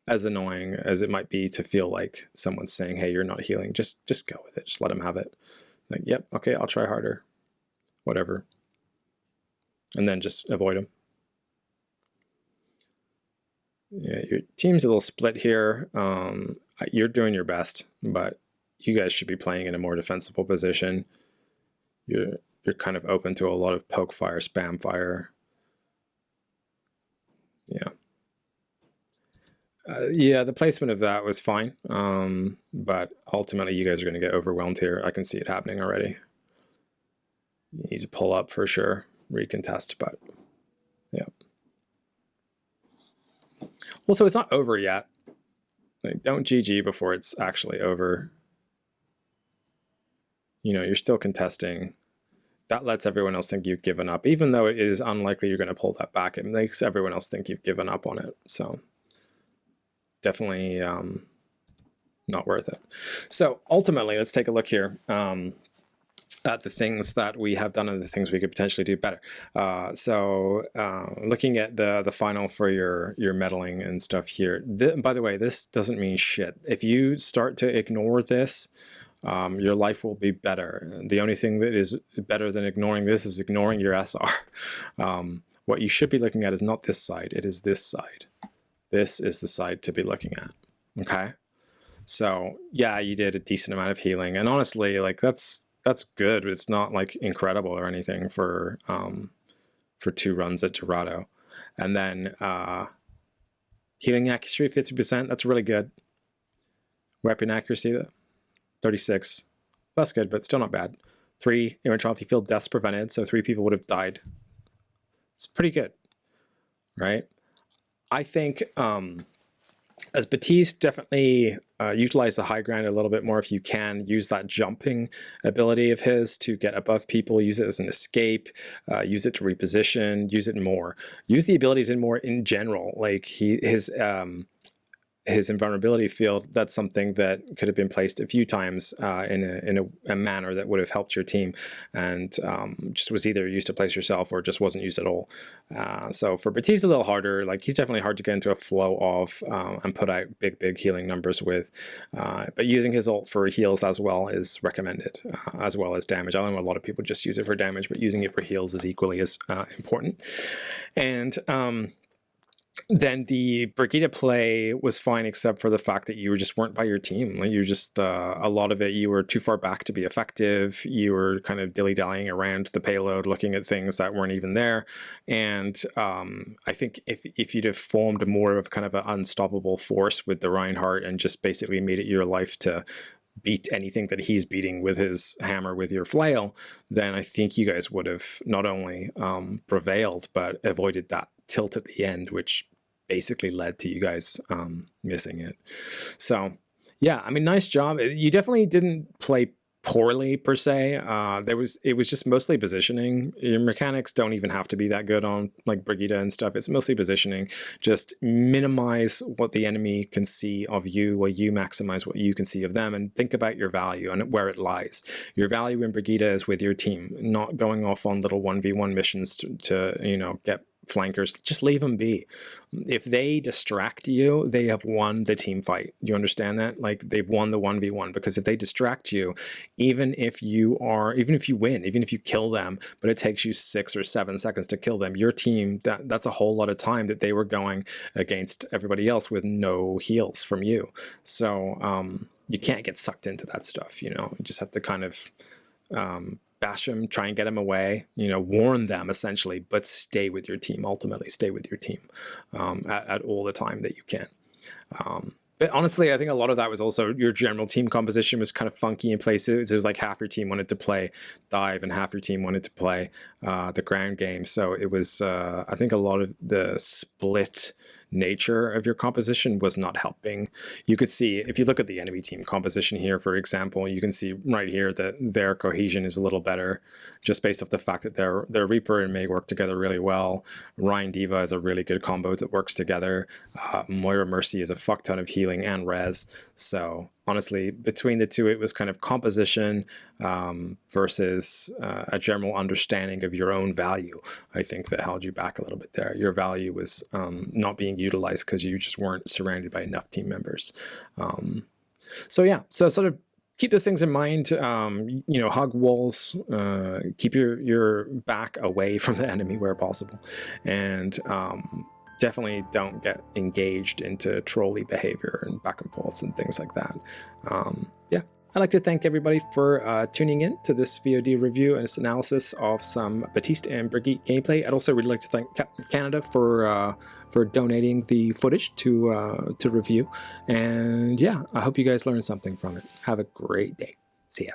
As annoying as it might be to feel like someone's saying, hey, you're not healing, just go with it. Just let them have it. Like, yep, okay, I'll try harder. Whatever. And then just avoid them. Yeah, your team's a little split here. You're doing your best, but you guys should be playing in a more defensible position. You're kind of open to a lot of poke fire, spam fire. Yeah. Yeah, the placement of that was fine. But ultimately, you guys are going to get overwhelmed here. I can see it happening already. You need to pull up for sure. Recontest, but yeah. Also, it's not over yet. Like, don't GG before it's actually over. You know, you're still contesting. That lets everyone else think you've given up. Even though it is unlikely you're going to pull that back, it makes everyone else think you've given up on it. So definitely not worth it. So ultimately, let's take a look here at the things that we have done and the things we could potentially do better. Looking at the final for your meddling and stuff here. By the way, this doesn't mean shit. If you start to ignore this, your life will be better. The only thing that is better than ignoring this is ignoring your SR. What you should be looking at is not this side, it is this side. This is the side to be looking at, okay? So yeah, you did a decent amount of healing, and honestly, like that's good, but it's not like incredible or anything for 2 runs at Dorado. And then healing accuracy 50%, that's really good. Weapon accuracy 36, that's good, but still not bad. 3 immortality field deaths prevented, so 3 people would have died. It's pretty good, right? I think as Batiste, definitely utilize the high ground a little bit more if you can. Use that jumping ability of his to get above people. Use it as an escape. Use it to reposition. Use it more. Use the abilities in more in general. Like his invulnerability field, that's something that could have been placed a few times in a manner that would have helped your team, and just was either used to place yourself or just wasn't used at all. So for Batiste, a little harder. Like he's definitely hard to get into a flow of and put out big healing numbers with. But using his ult for heals as well is recommended, as well as damage. I know a lot of people just use it for damage, but using it for heals is equally as important. And then the Brigitte play was fine, except for the fact that you just weren't by your team. Like you just, a lot of it, you were too far back to be effective. You were kind of dilly-dallying around the payload, looking at things that weren't even there. And I think if you'd have formed more of kind of an unstoppable force with the Reinhardt and just basically made it your life to beat anything that he's beating with his hammer with your flail, then I think you guys would have not only prevailed, but avoided that tilt at the end, which basically led to you guys missing it. So yeah, I mean, nice job. You definitely didn't play poorly per se. It was just mostly positioning. Your mechanics don't even have to be that good on like Brigitte and stuff. It's mostly positioning. Just minimize what the enemy can see of you, while you maximize what you can see of them, and think about your value and where it lies. Your value in Brigitte is with your team, not going off on little 1v1 missions to you know, get flankers. Just leave them be. If they distract you, they have won the team fight. Do you understand that? Like they've won the 1v1, because if they distract you, even if you win, even if you kill them, but it takes you 6 or 7 seconds to kill them, your team, that's a whole lot of time that they were going against everybody else with no heals from you. So you can't get sucked into that stuff. You know, you just have to kind of bash them, try and get them away, you know, warn them essentially, but stay with your team. Ultimately stay with your team at all the time that you can. But honestly, I think a lot of that was also your general team composition was kind of funky in places. It was like half your team wanted to play dive and half your team wanted to play the ground game. So it was, I think a lot of the split nature of your composition was not helping. You could see, if you look at the enemy team composition here, for example, you can see right here that their cohesion is a little better, just based off the fact that their Reaper and May work together really well. Rein Diva is a really good combo that works together. Moira Mercy is a fuck ton of healing and res. So honestly, between the two, it was kind of composition versus a general understanding of your own value, I think, that held you back a little bit there. Your value was not being utilized because you just weren't surrounded by enough team members. So yeah, so sort of keep those things in mind. You know, hug walls, keep your back away from the enemy where possible, and definitely don't get engaged into trolley behavior and back and forths and things like that. Yeah, I'd like to thank everybody for tuning in to this VOD review and its analysis of some Batiste and Brigitte gameplay. I'd also really like to thank Captain Canada for donating the footage to review. And yeah, I hope you guys learned something from it. Have a great day. See ya.